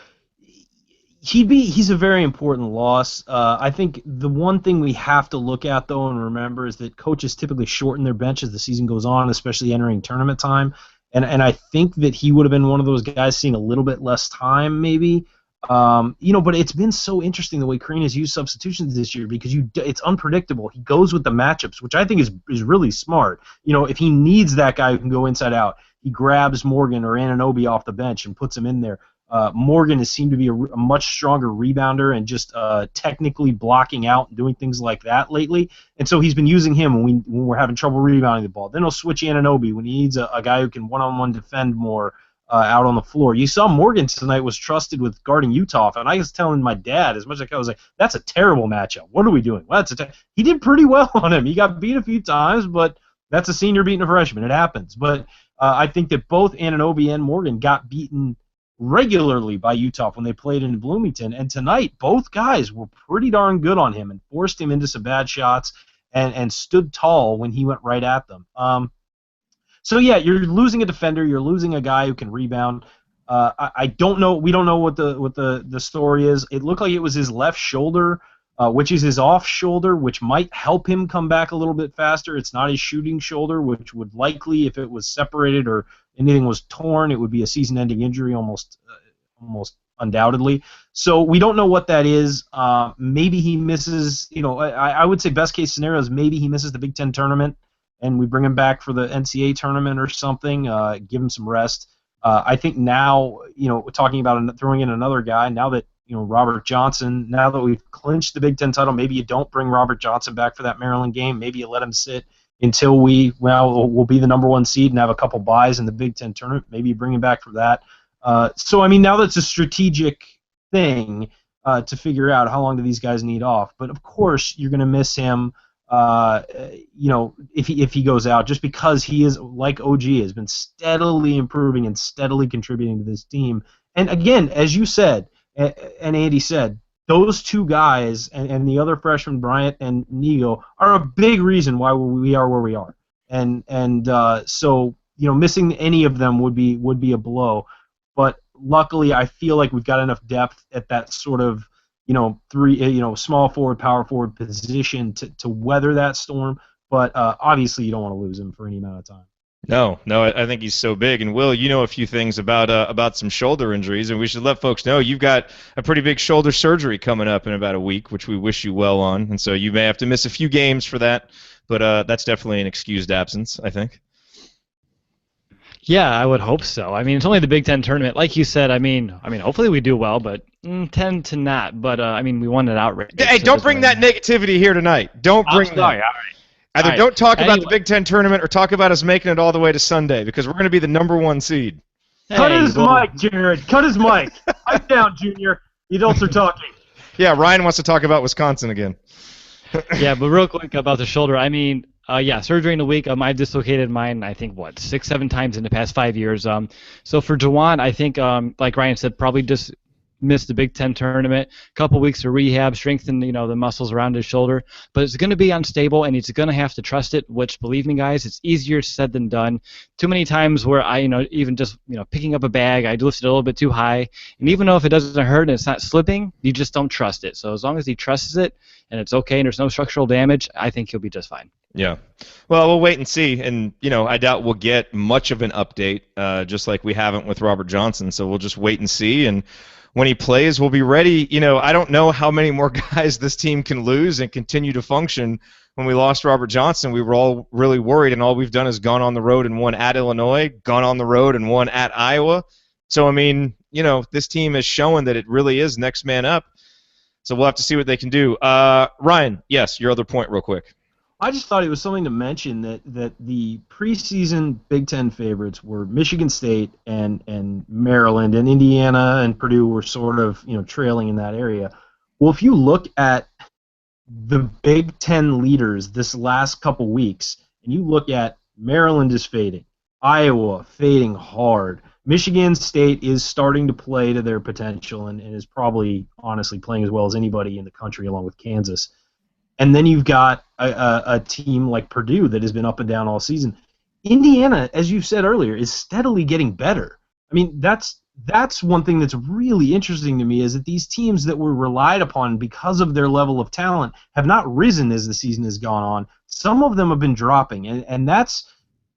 He's a very important loss. I think the one thing we have to look at, though, and remember is that coaches typically shorten their bench as the season goes on, especially entering tournament time. And I think that he would have been one of those guys seeing a little bit less time, maybe. But it's been so interesting the way Crean has used substitutions this year because it's unpredictable. He goes with the matchups, which I think is really smart. If he needs that guy who can go inside out, he grabs Morgan or Anunoby off the bench and puts him in there. Morgan has seemed to be a much stronger rebounder and just technically blocking out and doing things like that lately. And so he's been using him when we're having trouble rebounding the ball. Then he'll switch Anunoby when he needs a guy who can one-on-one defend more out on the floor. You saw Morgan tonight was trusted with guarding Utah, and I was telling my dad, as much as I was like, that's a terrible matchup. What are we doing? Well, he did pretty well on him. He got beat a few times, but that's a senior beating a freshman. It happens. But I think that both Anunoby and Morgan got beaten regularly by Utah when they played in Bloomington, and tonight both guys were pretty darn good on him and forced him into some bad shots and stood tall when he went right at them. So yeah, you're losing a defender, you're losing a guy who can rebound. I don't know. We don't know what the story is. It looked like it was his left shoulder, which is his off shoulder, which might help him come back a little bit faster. It's not his shooting shoulder, which would likely, if it was separated or anything was torn, it would be a season-ending injury almost undoubtedly. So we don't know what that is. Maybe he misses. I would say best case scenario is maybe he misses the Big Ten tournament, and we bring him back for the NCAA tournament or something. Give him some rest. I think now, talking about throwing in another guy now that Robert Johnson. Now that we've clinched the Big Ten title, maybe you don't bring Robert Johnson back for that Maryland game. Maybe you let him sit until we'll be the number one seed and have a couple buys in the Big Ten tournament. Maybe you bring him back for that. So now that's a strategic thing to figure out how long do these guys need off. But of course you're going to miss him. If he goes out, just because he is, like OG, has been steadily improving and steadily contributing to this team. And again, as you said, and Andy said, those two guys and the other freshmen, Bryant and Nigo, are a big reason why we are where we are. So missing any of them would be a blow. But luckily, I feel like we've got enough depth at that sort of small forward, power forward position to weather that storm. But obviously, you don't want to lose him for any amount of time. No, I think he's so big. And Will, a few things about some shoulder injuries, and we should let folks know you've got a pretty big shoulder surgery coming up in about a week, which we wish you well on. And so you may have to miss a few games for that, but that's definitely an excused absence, I think. Yeah, I would hope so. It's only the Big Ten tournament, like you said. Hopefully we do well, but tend to not. But we won it outright. Hey, don't bring that negativity here tonight. Don't bring that. All right. Either don't talk about the Big Ten tournament or talk about us making it all the way to Sunday, because we're going to be the number one seed. Cut his mic, Jared. Cut his mic. Pipe down, Junior. The adults are talking. Yeah, Ryan wants to talk about Wisconsin again. Yeah, but real quick about the shoulder. Surgery in a week. I've dislocated mine, I think, 6-7 times in the past 5 years. So for Jawan, I think, like Ryan said, probably just missed the Big Ten tournament, couple weeks of rehab, strengthen the muscles around his shoulder, but it's going to be unstable and he's going to have to trust it, which, believe me guys, it's easier said than done. Too many times where I even just picking up a bag, I lift it a little bit too high, and even though if it doesn't hurt and it's not slipping, you just don't trust it. So as long as he trusts it and it's okay and there's no structural damage, I think he'll be just fine. Yeah. Well, we'll wait and see, and I doubt we'll get much of an update, just like we haven't with Robert Johnson, so we'll just wait and see, and when he plays, we'll be ready. I don't know how many more guys this team can lose and continue to function. When we lost Robert Johnson, we were all really worried, and all we've done is gone on the road and won at Illinois, gone on the road and won at Iowa. So, this team has shown that it really is next man up. So we'll have to see what they can do. Ryan, yes, your other point real quick. I just thought it was something to mention that the preseason Big Ten favorites were Michigan State and Maryland, and Indiana and Purdue were sort of trailing in that area. Well, if you look at the Big Ten leaders this last couple weeks, and you look at Maryland is fading, Iowa fading hard, Michigan State is starting to play to their potential and is probably honestly playing as well as anybody in the country along with Kansas. And then you've got a team like Purdue that has been up and down all season. Indiana, as you said earlier, is steadily getting better. That's that's one thing that's really interesting to me is that these teams that were relied upon because of their level of talent have not risen as the season has gone on. Some of them have been dropping, and that's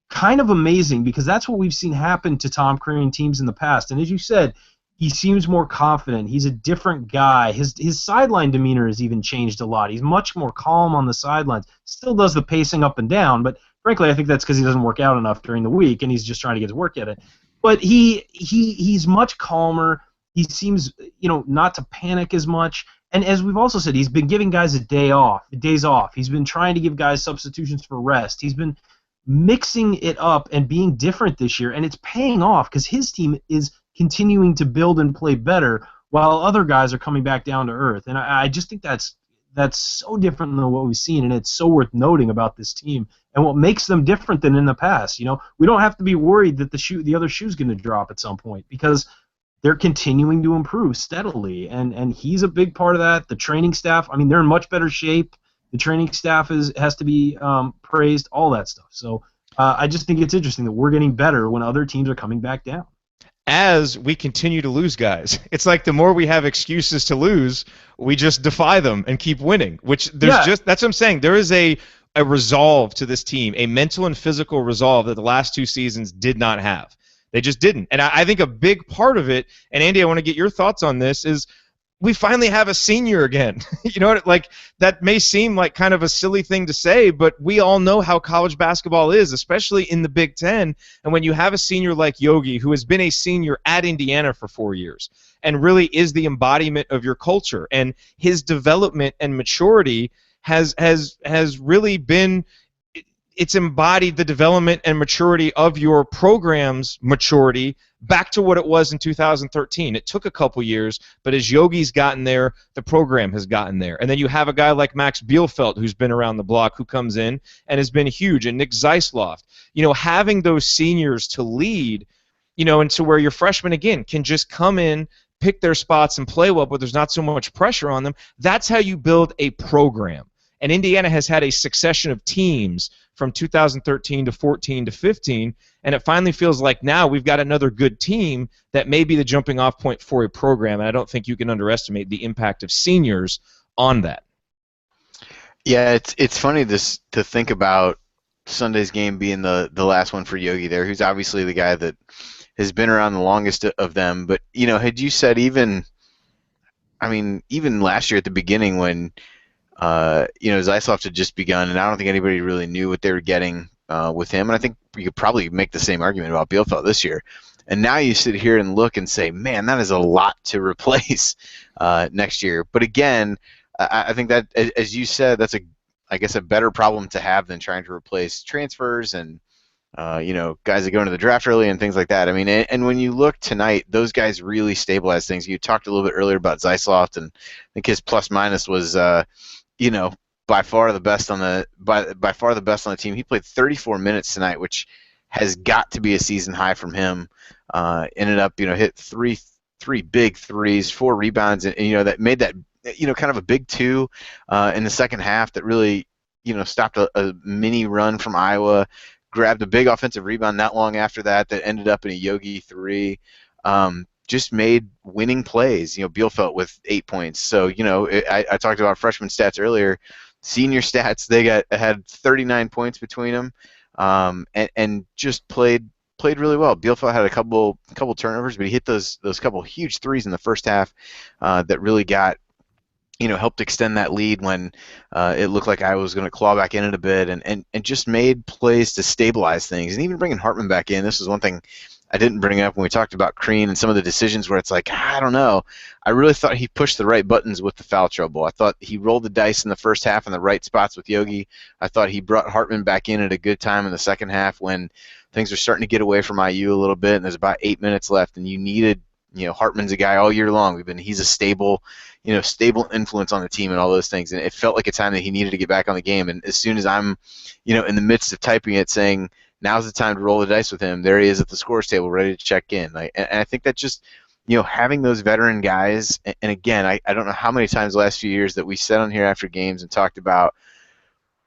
kind of amazing because that's what we've seen happen to Tom Crean teams in the past. And as you said, he seems more confident. He's a different guy. His sideline demeanor has even changed a lot. He's much more calm on the sidelines. Still does the pacing up and down, but frankly, I think that's because he doesn't work out enough during the week, and he's just trying to get his work at it. But he's much calmer. He seems, not to panic as much. And as we've also said, he's been giving guys days off. He's been trying to give guys substitutions for rest. He's been mixing it up and being different this year, and it's paying off because his team is continuing to build and play better while other guys are coming back down to earth. And I just think that's so different than what we've seen, and it's so worth noting about this team and what makes them different than in the past. We don't have to be worried that the other shoe's going to drop at some point because they're continuing to improve steadily, and he's a big part of that. The training staff, they're in much better shape. The training staff has to be praised, all that stuff. So I just think it's interesting that we're getting better when other teams are coming back down. As we continue to lose guys. It's like the more we have excuses to lose, we just defy them and keep winning, which that's what I'm saying. There is a resolve to this team, a mental and physical resolve that the last two seasons did not have. They just didn't. And I think a big part of it, and Andy, I want to get your thoughts on this, is we finally have a senior again. That may seem like kind of a silly thing to say, but we all know how college basketball is, especially in the Big Ten. And when you have a senior like Yogi, who has been a senior at Indiana for 4 years and really is the embodiment of your culture, and his development and maturity has really been, it's embodied the development and maturity of your program's maturity back to what it was in 2013. It took a couple years, but as Yogi's gotten there, the program has gotten there. And then you have a guy like Max Bielfeldt, who's been around the block, who comes in and has been huge, and Nick Zeisloft. Having those seniors to lead, and to where your freshmen, again, can just come in, pick their spots, and play well, but there's not so much pressure on them. That's how you build a program. And Indiana has had a succession of teams from 2013 to 14 to 15, and it finally feels like now we've got another good team that may be the jumping off point for a program, and I don't think you can underestimate the impact of seniors on that. Yeah, it's funny to think about Sunday's game being the last one for Yogi there, who's obviously the guy that has been around the longest of them. But, had you said even last year at the beginning when Zeisloft had just begun, and I don't think anybody really knew what they were getting with him. And I think you could probably make the same argument about Bielfeldt this year. And now you sit here and look and say, man, that is a lot to replace next year. But again, I think that, as you said, that's a better problem to have than trying to replace transfers and guys that go into the draft early and things like that. And when you look tonight, those guys really stabilize things. You talked a little bit earlier about Zeisloft, and I think his plus minus was by far the best on the team. He played 34 minutes tonight, which has got to be a season high from him. Ended up, hit three big threes, 4 rebounds, and that made that kind of a big 2 in the second half that really stopped a mini run from Iowa. Grabbed a big offensive rebound not long after that ended up in a Yogi 3. Just made winning plays. Bielfeldt with 8 points. So I talked about freshman stats earlier. Senior stats, they had 39 points between them, and just played really well. Bielfeldt had a couple turnovers, but he hit those couple huge threes in the first half that really got helped extend that lead when it looked like I was going to claw back in it a bit, and just made plays to stabilize things. And even bringing Hartman back in, this is one thing I didn't bring up when we talked about Crean and some of the decisions where it's like, I don't know. I really thought he pushed the right buttons with the foul trouble. I thought he rolled the dice in the first half in the right spots with Yogi. I thought he brought Hartman back in at a good time in the second half when things are starting to get away from IU a little bit, and there's about 8 minutes left, and you needed, Hartman's a guy all year long. He's a stable influence on the team and all those things, and it felt like a time that he needed to get back on the game. And as soon as I'm, in the midst of typing it saying, now's the time to roll the dice with him, there he is at the scores table ready to check in. And I think that just, having those veteran guys, and again, I don't know how many times the last few years that we sat on here after games and talked about,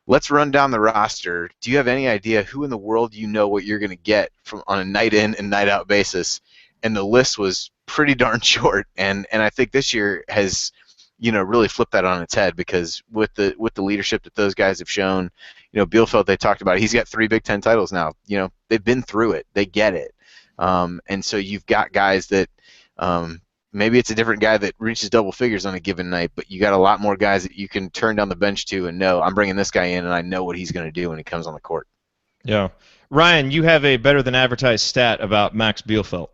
let's run down the roster. Do you have any idea who in the world what you're going to get from on a night in and night out basis? and the list was pretty darn short. And I think this year has, really flipped that on its head, because with the leadership that those guys have shown, Bielfeldt, they talked about it, he's got 3 Big Ten titles now. They've been through it, they get it, and so you've got guys that. Maybe it's a different guy that reaches double figures on a given night, but you got a lot more guys that you can turn down the bench to and know, I'm bringing this guy in and I know what he's going to do when he comes on the court. Yeah. Ryan, you have a better than advertised stat about Max Bielfeldt.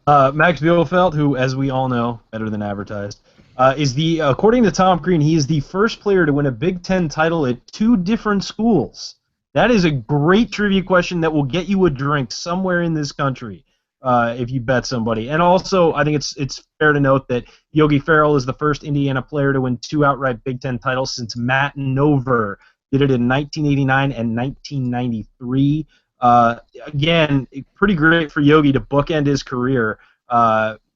Max Bielfeldt, who, as we all know, better than advertised, according to Tom Crean, he is the first player to win a Big Ten title at 2 different schools. That is a great trivia question that will get you a drink somewhere in this country. If you bet somebody. And also, I think it's fair to note that Yogi Ferrell is the first Indiana player to win 2 outright Big Ten titles since Matt Nover did it in 1989 and 1993. Again, pretty great for Yogi to bookend his career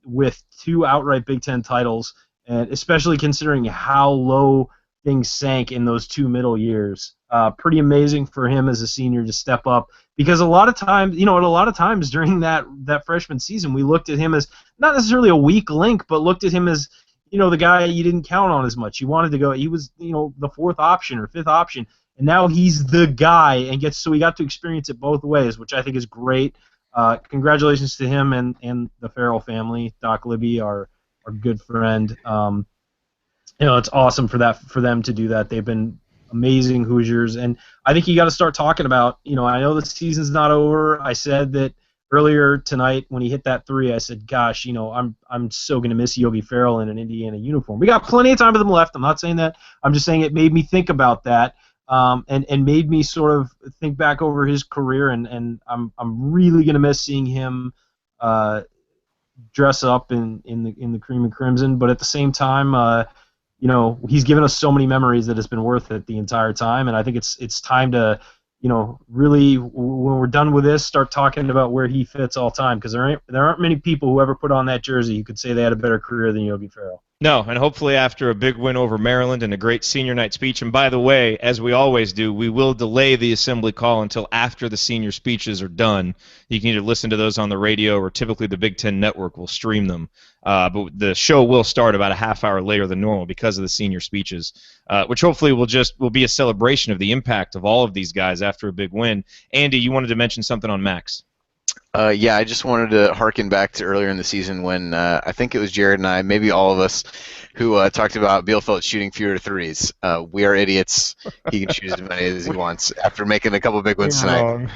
with 2 outright Big Ten titles, and especially considering how low things sank in those 2 middle years. Pretty amazing for him as a senior to step up, because a lot of times during that freshman season, we looked at him as not necessarily a weak link, but looked at him as, the guy you didn't count on as much. You wanted to go, he was, the 4th option or 5th option, and now he's the guy, and so we got to experience it both ways, which I think is great. Congratulations to him and the Farrell family. Doc Libby, our good friend. It's awesome for them to do that. They've been amazing Hoosiers, and I think you got to start talking about, I know the season's not over. I said that earlier tonight when he hit that 3, I said, gosh, I'm so going to miss Yogi Ferrell in an Indiana uniform. We got plenty of time with him left. I'm not saying that. I'm just saying it made me think about that, and made me sort of think back over his career, and I'm really going to miss seeing him dress up in the cream and crimson, but at the same time, he's given us so many memories that it's been worth it the entire time, and I think it's time to, really, when we're done with this, start talking about where he fits all time, because there aren't many people who ever put on that jersey who could say they had a better career than Yogi Ferrell. No, and hopefully after a big win over Maryland and a great senior night speech, and by the way, as we always do, we will delay the assembly call until after the senior speeches are done. You can either listen to those on the radio, or typically the Big Ten Network will stream them. But the show will start about a half hour later than normal because of the senior speeches, which hopefully will be a celebration of the impact of all of these guys after a big win. Andy, you wanted to mention something on Max. Yeah, I just wanted to harken back to earlier in the season when I think it was Jared and I, maybe all of us, who talked about Bielfeldt shooting fewer threes. We are idiots. He can shoot as many as he wants after making a couple big ones tonight.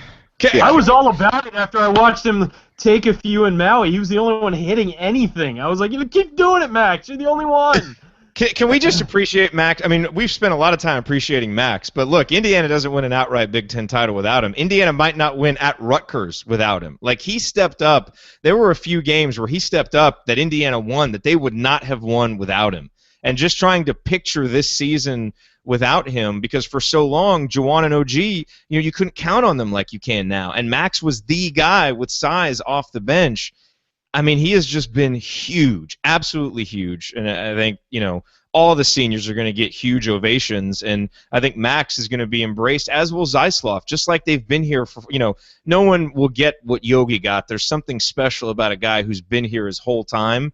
Yeah. I was all about it after I watched him take a few in Maui. He was the only one hitting anything. I was like, keep doing it, Max. You're the only one. Can we just appreciate Max? I mean, we've spent a lot of time appreciating Max, but look, Indiana doesn't win an outright Big Ten title without him. Indiana might not win at Rutgers without him. Like, he stepped up. There were a few games where he stepped up that Indiana won that they would not have won without him. And just trying to picture this season without him, because for so long, Jawan and OG, you couldn't count on them like you can now. And Max was the guy with size off the bench. I mean, he has just been huge, absolutely huge. And I think, all the seniors are going to get huge ovations. And I think Max is going to be embraced, as will Zeisloff, just like they've been here for, no one will get what Yogi got. There's something special about a guy who's been here his whole time.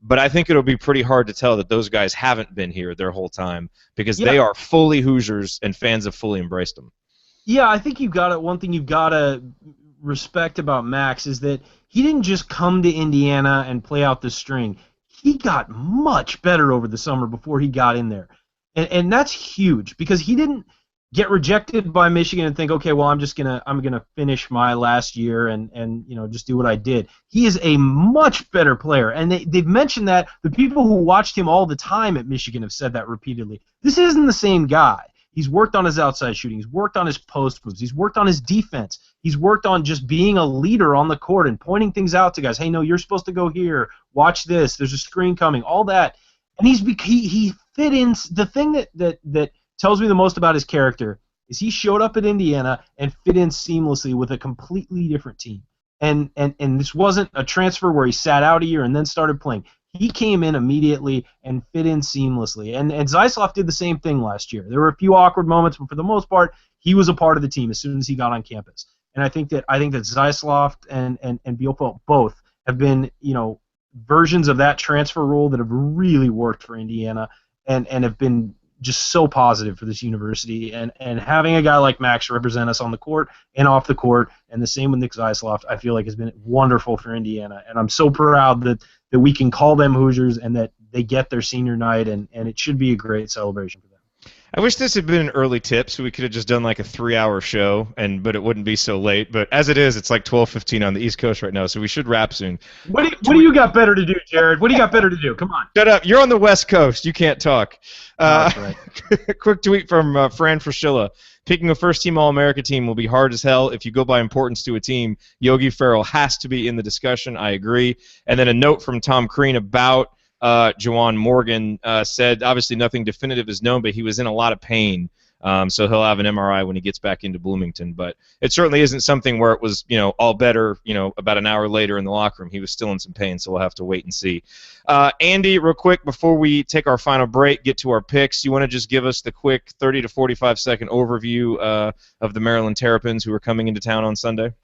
But I think it'll be pretty hard to tell that those guys haven't been here their whole time, because they are fully Hoosiers and fans have fully embraced them. Yeah, I think one thing you've got to respect about Max is that he didn't just come to Indiana and play out the string. He got much better over the summer before he got in there. And that's huge, because he didn't get rejected by Michigan and think, okay, well, I'm gonna finish my last year and just do what I did. He is a much better player, and they've mentioned that. The people who watched him all the time at Michigan have said that repeatedly. This isn't the same guy. He's worked on his outside shooting. He's worked on his post moves. He's worked on his defense. He's worked on just being a leader on the court and pointing things out to guys. Hey, no, you're supposed to go here. Watch this. There's a screen coming. All that. And he fit in. The thing that tells me the most about his character is he showed up at Indiana and fit in seamlessly with a completely different team. And this wasn't a transfer where he sat out a year and then started playing. He came in immediately and fit in seamlessly. And Zeisloff did the same thing last year. There were a few awkward moments, but for the most part, he was a part of the team as soon as he got on campus. And I think that Zeisloff and Bielfeldt both have been, versions of that transfer rule that have really worked for Indiana and have been just so positive for this university. And having a guy like Max represent us on the court and off the court, and the same with Nick Zeisloft, I feel like has been wonderful for Indiana. And I'm so proud that we can call them Hoosiers and that they get their senior night, and it should be a great celebration for them. I wish this had been an early tip, so we could have just done like a 3-hour show, but it wouldn't be so late. But as it is, it's like 12:15 on the East Coast right now, so we should wrap soon. What do you got better to do, Jared? What do you got better to do? Come on. Shut up. You're on the West Coast. You can't talk. That's right. Quick tweet from Fran Fraschilla. Picking a first-team All-America team will be hard as hell. If you go by importance to a team, Yogi Ferrell has to be in the discussion. I agree. And then a note from Tom Crean about Jawan Morgan said, obviously nothing definitive is known, but he was in a lot of pain. So he'll have an MRI when he gets back into Bloomington. But it certainly isn't something where it was, all better, about an hour later in the locker room. He was still in some pain, so we'll have to wait and see. Andy, real quick, before we take our final break, get to our picks, you want to just give us the quick 30 to 45-second overview of the Maryland Terrapins who are coming into town on Sunday?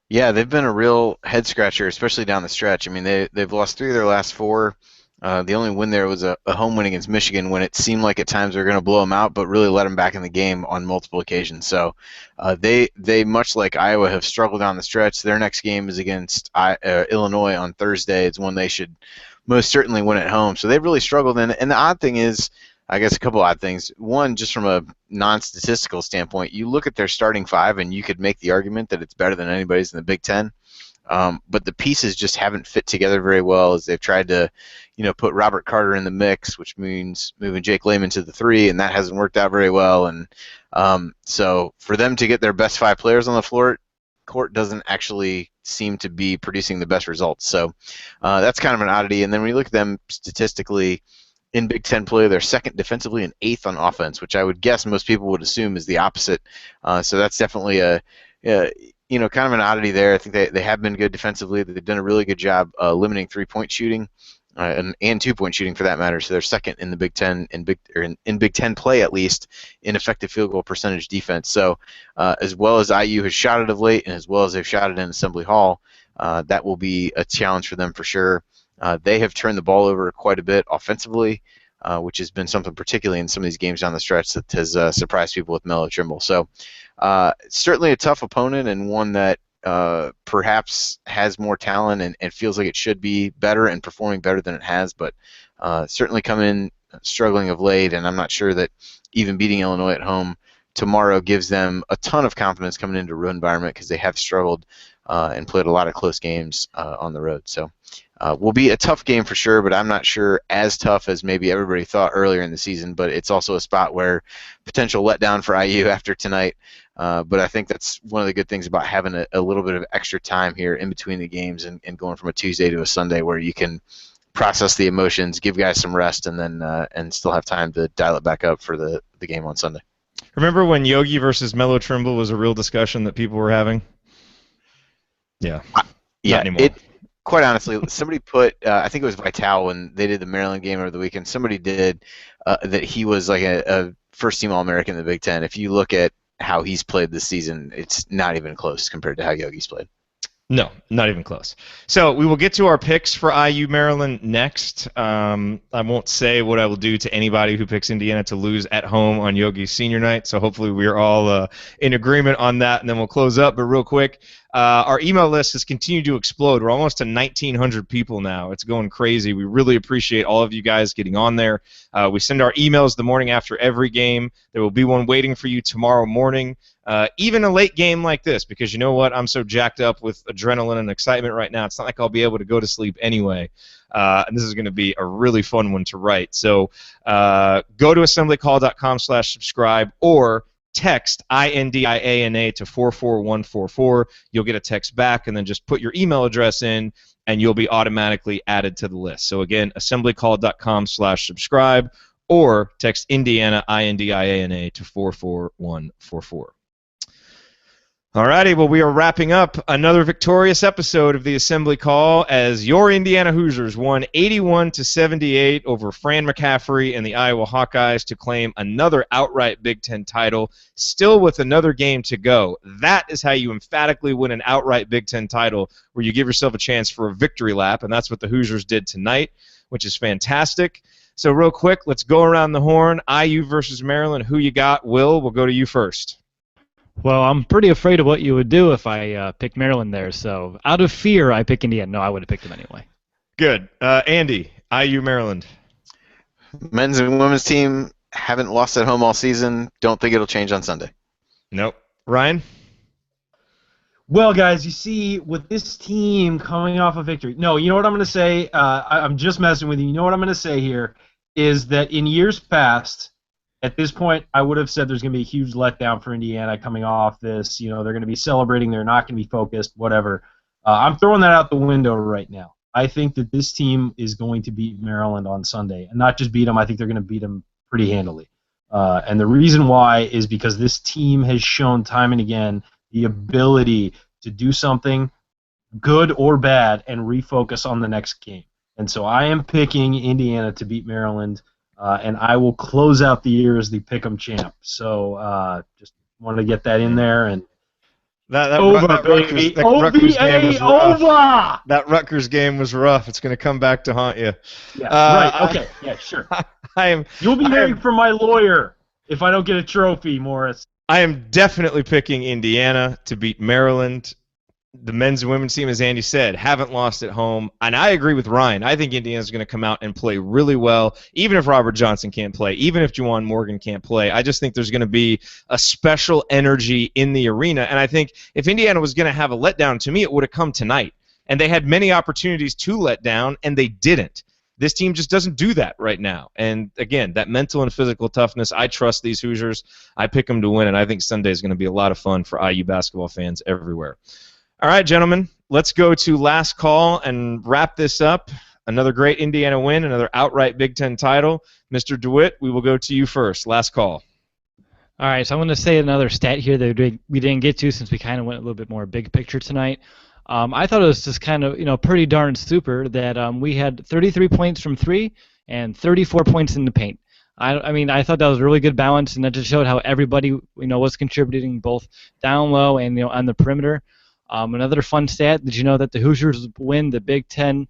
Yeah, they've been a real head-scratcher, especially down the stretch. I mean, they've lost 3 of their last 4. The only win there was a home win against Michigan when it seemed like at times they were going to blow them out, but really let them back in the game on multiple occasions. So they much like Iowa, have struggled down the stretch. Their next game is against Illinois on Thursday. It's one they should most certainly win at home. So they've really struggled. And the odd thing is, I guess a couple odd things. One, just from a non-statistical standpoint, you look at their starting 5, and you could make the argument that it's better than anybody's in the Big Ten. But the pieces just haven't fit together very well as they've tried to, put Robert Carter in the mix, which means moving Jake Layman to the 3, and that hasn't worked out very well. And so for them to get their best 5 players on the floor, court doesn't actually seem to be producing the best results. So that's kind of an oddity. And then when you look at them statistically in Big Ten play, they're second defensively and 8th on offense, which I would guess most people would assume is the opposite. So that's definitely kind of an oddity there. I think they have been good defensively. They've done a really good job limiting 3-point shooting and 2-point shooting for that matter. So they're second in the Big Ten in Big Ten play, at least, in effective field goal percentage defense. So as well as IU has shot it of late, and as well as they've shot it in Assembly Hall, that will be a challenge for them for sure. They have turned the ball over quite a bit offensively, which has been something particularly in some of these games down the stretch that has surprised people with Melo Trimble. So certainly a tough opponent, and one that perhaps has more talent and feels like it should be better and performing better than it has, but certainly come in struggling of late, and I'm not sure that even beating Illinois at home tomorrow gives them a ton of confidence coming into a road environment, because they have struggled and played a lot of close games on the road. So will be a tough game for sure, but I'm not sure as tough as maybe everybody thought earlier in the season. But it's also a spot where potential letdown for IU after tonight. But I think that's one of the good things about having a little bit of extra time here in between the games and going from a Tuesday to a Sunday, where you can process the emotions, give guys some rest, and then and still have time to dial it back up for the game on Sunday. Remember when Yogi versus Melo Trimble was a real discussion that people were having? Yeah. Yeah. Not anymore. Quite honestly, somebody put, I think it was Vital when they did the Maryland game over the weekend, somebody did that he was like a first-team All-American in the Big Ten. If you look at how he's played this season, it's not even close compared to how Yogi's played. No, not even close. So we will get to our picks for IU Maryland next. I won't say what I will do to anybody who picks Indiana to lose at home on Yogi's senior night, so hopefully we're all in agreement on that, and then we'll close up. But real quick, our email list has continued to explode. We're almost to 1,900 people now. It's going crazy. We really appreciate all of you guys getting on there. We send our emails the morning after every game. There will be one waiting for you tomorrow morning. Even a late game like this, because you know what? I'm so jacked up with adrenaline and excitement right now. It's not like I'll be able to go to sleep anyway. And this is going to be a really fun one to write. So go to assemblycall.com/subscribe or text INDIANA to 44144. You'll get a text back, and then just put your email address in, and you'll be automatically added to the list. So again, assemblycall.com/subscribe or text Indiana INDIANA to 44144. Alrighty, well, we are wrapping up another victorious episode of the Assembly Call as your Indiana Hoosiers won 81-78 over Fran McCaffrey and the Iowa Hawkeyes to claim another outright Big Ten title, still with another game to go. That is how you emphatically win an outright Big Ten title, where you give yourself a chance for a victory lap, and that's what the Hoosiers did tonight, which is fantastic. So real quick, let's go around the horn. IU versus Maryland. Who you got? Will, we'll go to you first. Well, I'm pretty afraid of what you would do if I picked Maryland there. So out of fear, I pick Indiana. No, I would have picked them anyway. Good. Andy, IU Maryland. Men's and women's team haven't lost at home all season. Don't think it'll change on Sunday. Nope. Ryan? Well, guys, you see, with this team coming off a victory, no, you know what I'm going to say? I'm just messing with you. You know what I'm going to say here is that in years past, at this point, I would have said there's going to be a huge letdown for Indiana coming off this. You know, they're going to be celebrating. They're not going to be focused, whatever. I'm throwing that out the window right now. I think that this team is going to beat Maryland on Sunday. And not just beat them, I think they're going to beat them pretty handily. And the reason why is because this team has shown time and again the ability to do something good or bad and refocus on the next game. And so I am picking Indiana to beat Maryland. And I will close out the year as the Pick'em champ. So just want to get that in there. And that Rutgers game was rough. It's going to come back to haunt you. Yeah, right. Okay. Yeah, sure. You'll be hearing from my lawyer if I don't get a trophy, Morris. I am definitely picking Indiana to beat Maryland. The men's and women's team, as Andy said, haven't lost at home. And I agree with Ryan. I think Indiana's going to come out and play really well, even if Robert Johnson can't play, even if Jawan Morgan can't play. I just think there's going to be a special energy in the arena. And I think if Indiana was going to have a letdown, to me, it would have come tonight. And they had many opportunities to let down, and they didn't. This team just doesn't do that right now. And, again, that mental and physical toughness, I trust these Hoosiers. I pick them to win, and I think Sunday is going to be a lot of fun for IU basketball fans everywhere. All right, gentlemen, let's go to last call and wrap this up. Another great Indiana win, another outright Big Ten title. Mr. DeWitt, we will go to you first. Last call. All right, so I'm going to say another stat here that we didn't get to since we kind of went a little bit more big picture tonight. I thought it was just kind of, pretty darn super that we had 33 points from three and 34 points in the paint. I thought that was a really good balance, and that just showed how everybody, was contributing both down low and, on the perimeter. Another fun stat, did you know that the Hoosiers win the Big Ten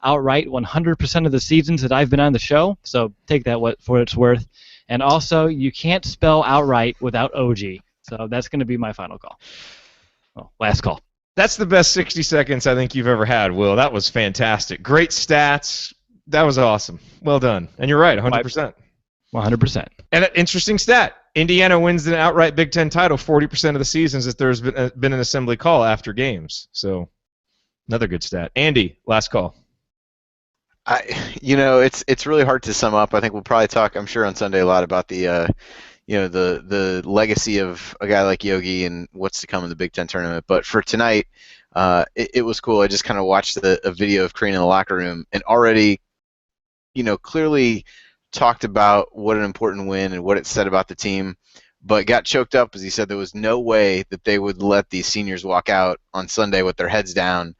outright 100% of the seasons that I've been on the show? So take that for what it's worth. And also, you can't spell outright without OG. So that's going to be my final call. Well, last call. That's the best 60 seconds I think you've ever had, Will. That was fantastic. Great stats. That was awesome. Well done. And you're right, 100%. 100%. And an interesting stat. Indiana wins an outright Big Ten title 40% of the seasons that there's been an assembly call after games. So another good stat. Andy, last call. It's really hard to sum up. I think we'll probably talk, I'm sure, on Sunday a lot about the legacy of a guy like Yogi and what's to come in the Big Ten tournament. But for tonight, it was cool. I just kind of watched a video of Crean in the locker room and already, clearly talked about what an important win and what it said about the team, but got choked up as he said there was no way that they would let these seniors walk out on Sunday with their heads down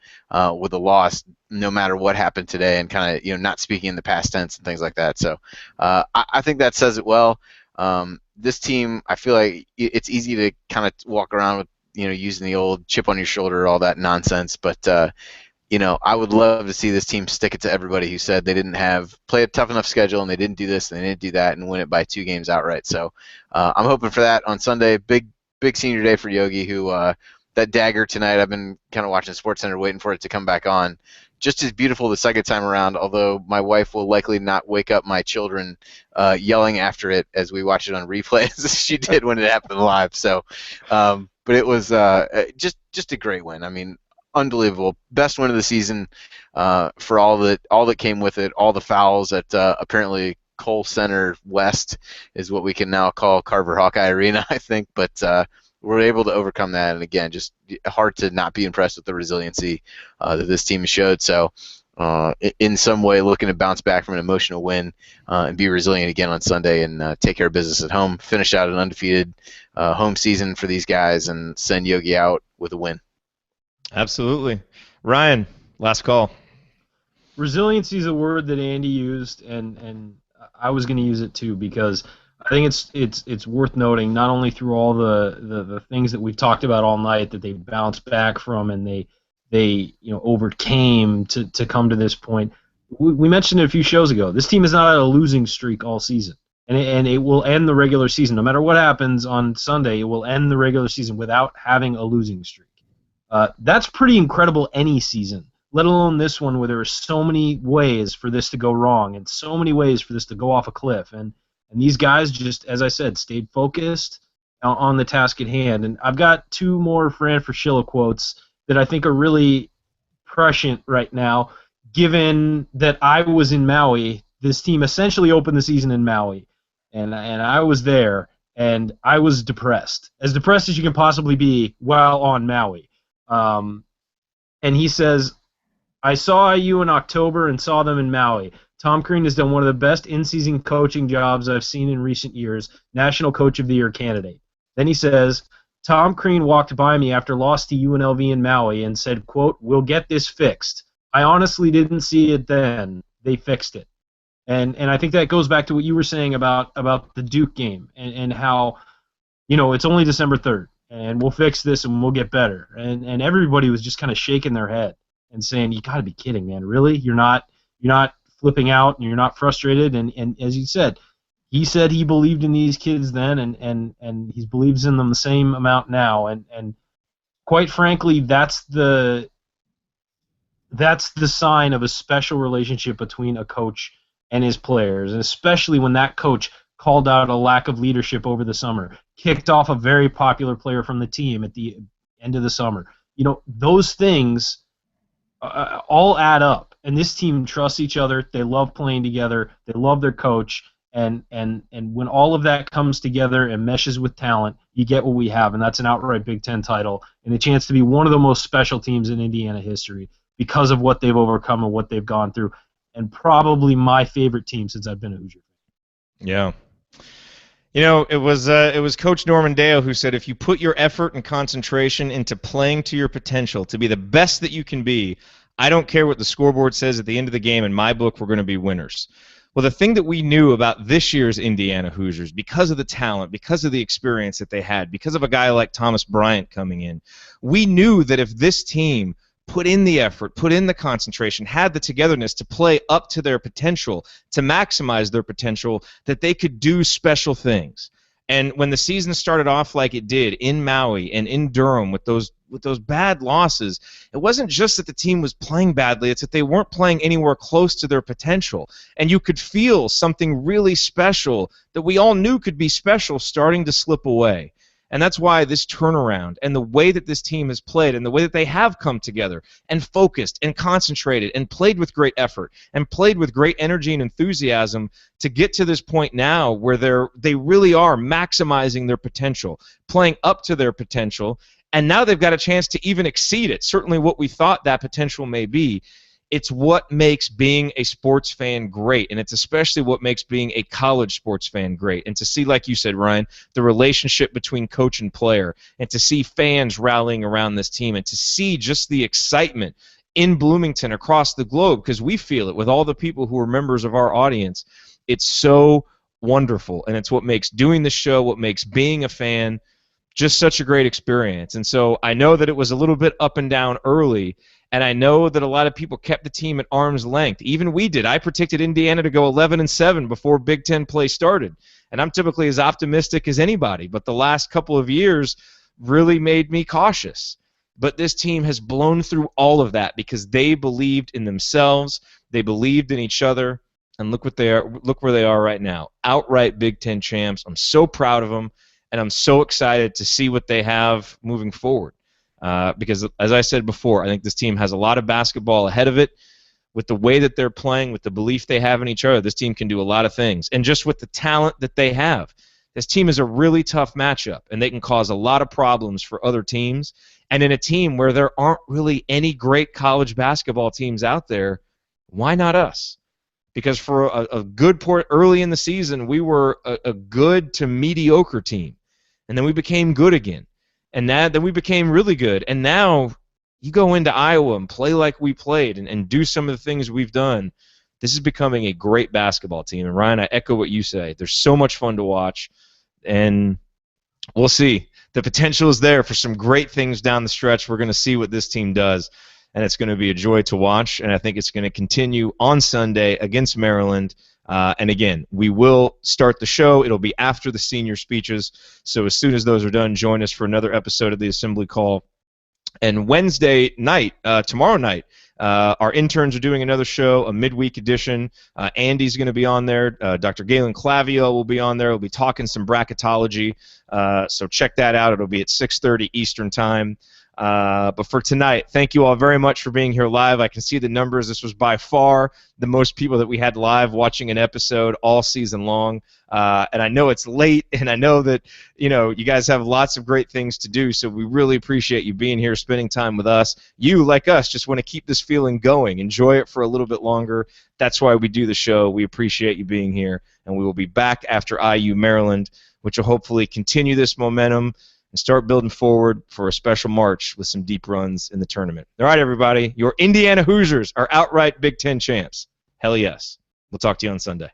with a loss, no matter what happened today, and kind of not speaking in the past tense and things like that. So I think that says it well. This team, I feel like it's easy to kind of walk around with using the old chip on your shoulder, all that nonsense, but I would love to see this team stick it to everybody who said they didn't play a tough enough schedule and they didn't do this and they didn't do that and win it by 2 games outright. So I'm hoping for that on Sunday. Big senior day for Yogi, who that dagger tonight, I've been kind of watching SportsCenter waiting for it to come back on. Just as beautiful the second time around, although my wife will likely not wake up my children yelling after it as we watch it on replay as she did when it happened live. So, but it was just a great win. I mean, unbelievable. Best win of the season for all that came with it. All the fouls at apparently Cole Center West is what we can now call Carver Hawkeye Arena, I think. But we're able to overcome that. And again, just hard to not be impressed with the resiliency that this team showed. So in some way looking to bounce back from an emotional win and be resilient again on Sunday and take care of business at home, finish out an undefeated home season for these guys, and send Yogi out with a win. Absolutely. Ryan, last call. Resiliency is a word that Andy used, and I was going to use it too, because I think it's worth noting, not only through all the things that we've talked about all night that they bounced back from and they overcame to come to this point. We mentioned it a few shows ago. This team is not at a losing streak all season, and it will end the regular season. No matter what happens on Sunday, it will end the regular season without having a losing streak. That's pretty incredible any season, let alone this one where there are so many ways for this to go wrong and so many ways for this to go off a cliff. And these guys just, as I said, stayed focused on the task at hand. And I've got two more Fran Fraschilla quotes that I think are really prescient right now, given that I was in Maui. This team essentially opened the season in Maui, and I was there, and I was depressed as you can possibly be while on Maui. And he says, I saw IU in October and saw them in Maui. Tom Crean has done one of the best in-season coaching jobs I've seen in recent years, National Coach of the Year candidate. Then he says, Tom Crean walked by me after loss to UNLV in Maui and said, quote, we'll get this fixed. I honestly didn't see it then. They fixed it. And I think that goes back to what you were saying about the Duke game and how, it's only December 3rd. And we'll fix this and we'll get better. And everybody was just kind of shaking their head and saying, you got to be kidding, man. Really? You're not flipping out and you're not frustrated. And as you said, he said he believed in these kids then and he believes in them the same amount now. And quite frankly, that's the sign of a special relationship between a coach and his players, and especially when that coach called out a lack of leadership over the summer, kicked off a very popular player from the team at the end of the summer. Those things all add up, and this team trusts each other. They love playing together. They love their coach, and when all of that comes together and meshes with talent, you get what we have, and that's an outright Big Ten title and a chance to be one of the most special teams in Indiana history because of what they've overcome and what they've gone through, and probably my favorite team since I've been a Hoosier. Yeah. It was Coach Norman Dale who said, if you put your effort and concentration into playing to your potential, to be the best that you can be, I don't care what the scoreboard says at the end of the game. In my book, we're going to be winners. Well, the thing that we knew about this year's Indiana Hoosiers, because of the talent, because of the experience that they had, because of a guy like Thomas Bryant coming in, we knew that if this team put in the effort, put in the concentration, had the togetherness to play up to their potential, to maximize their potential, that they could do special things. And when the season started off like it did in Maui and in Durham with those bad losses, it wasn't just that the team was playing badly, it's that they weren't playing anywhere close to their potential. And you could feel something really special that we all knew could be special starting to slip away. And that's why this turnaround and the way that this team has played and the way that they have come together and focused and concentrated and played with great effort and played with great energy and enthusiasm to get to this point now where they really are maximizing their potential, playing up to their potential, and now they've got a chance to even exceed it, certainly what we thought that potential may be. It's what makes being a sports fan great, and it's especially what makes being a college sports fan great. And to see, like you said, Ryan, the relationship between coach and player, and to see fans rallying around this team, and to see just the excitement in Bloomington across the globe, because we feel it with all the people who are members of our audience. It's so wonderful, and it's what makes doing the show, what makes being a fan just such a great experience. And so I know that it was a little bit up and down early, and I know that a lot of people kept the team at arm's length. Even we did. I predicted Indiana to go 11-7 before Big Ten play started, and I'm typically as optimistic as anybody. But the last couple of years really made me cautious. But this team has blown through all of that because they believed in themselves, they believed in each other, and look what they are. Look where they are right now, outright Big Ten champs. I'm so proud of them, and I'm so excited to see what they have moving forward. Because, as I said before, I think this team has a lot of basketball ahead of it. With the way that they're playing, with the belief they have in each other, this team can do a lot of things. And just with the talent that they have, this team is a really tough matchup, and they can cause a lot of problems for other teams. And in a team where there aren't really any great college basketball teams out there, Why not us? Because for a good port early in the season, we were a good to mediocre team. And then we became good again. And then we became really good. And now you go into Iowa and play like we played and do some of the things we've done. This is becoming a great basketball team. And, Ryan, I echo what you say. They're so much fun to watch. And we'll see. The potential is there for some great things down the stretch. We're going to see what this team does. And it's going to be a joy to watch, and I think it's going to continue on Sunday against Maryland. And again, we will start the show. It'll be after the senior speeches, so as soon as those are done, join us for another episode of the Assembly Call. And Wednesday night, tomorrow night, our interns are doing another show, a midweek edition. Andy's going to be on there. Dr. Galen Clavio will be on there. We'll be talking some bracketology, so check that out. It'll be at 6:30 Eastern Time. But for tonight, thank you all very much for being here live. I can see the numbers. This was by far the most people that we had live watching an episode all season long. And I know it's late, and I know that you guys have lots of great things to do, so we really appreciate you being here, spending time with us. You, like us, just want to keep this feeling going. Enjoy it for a little bit longer. That's why we do the show. We appreciate you being here, and we will be back after IU Maryland, which will hopefully continue this momentum and start building forward for a special March with some deep runs in the tournament. All right, everybody, your Indiana Hoosiers are outright Big Ten champs. Hell yes. We'll talk to you on Sunday.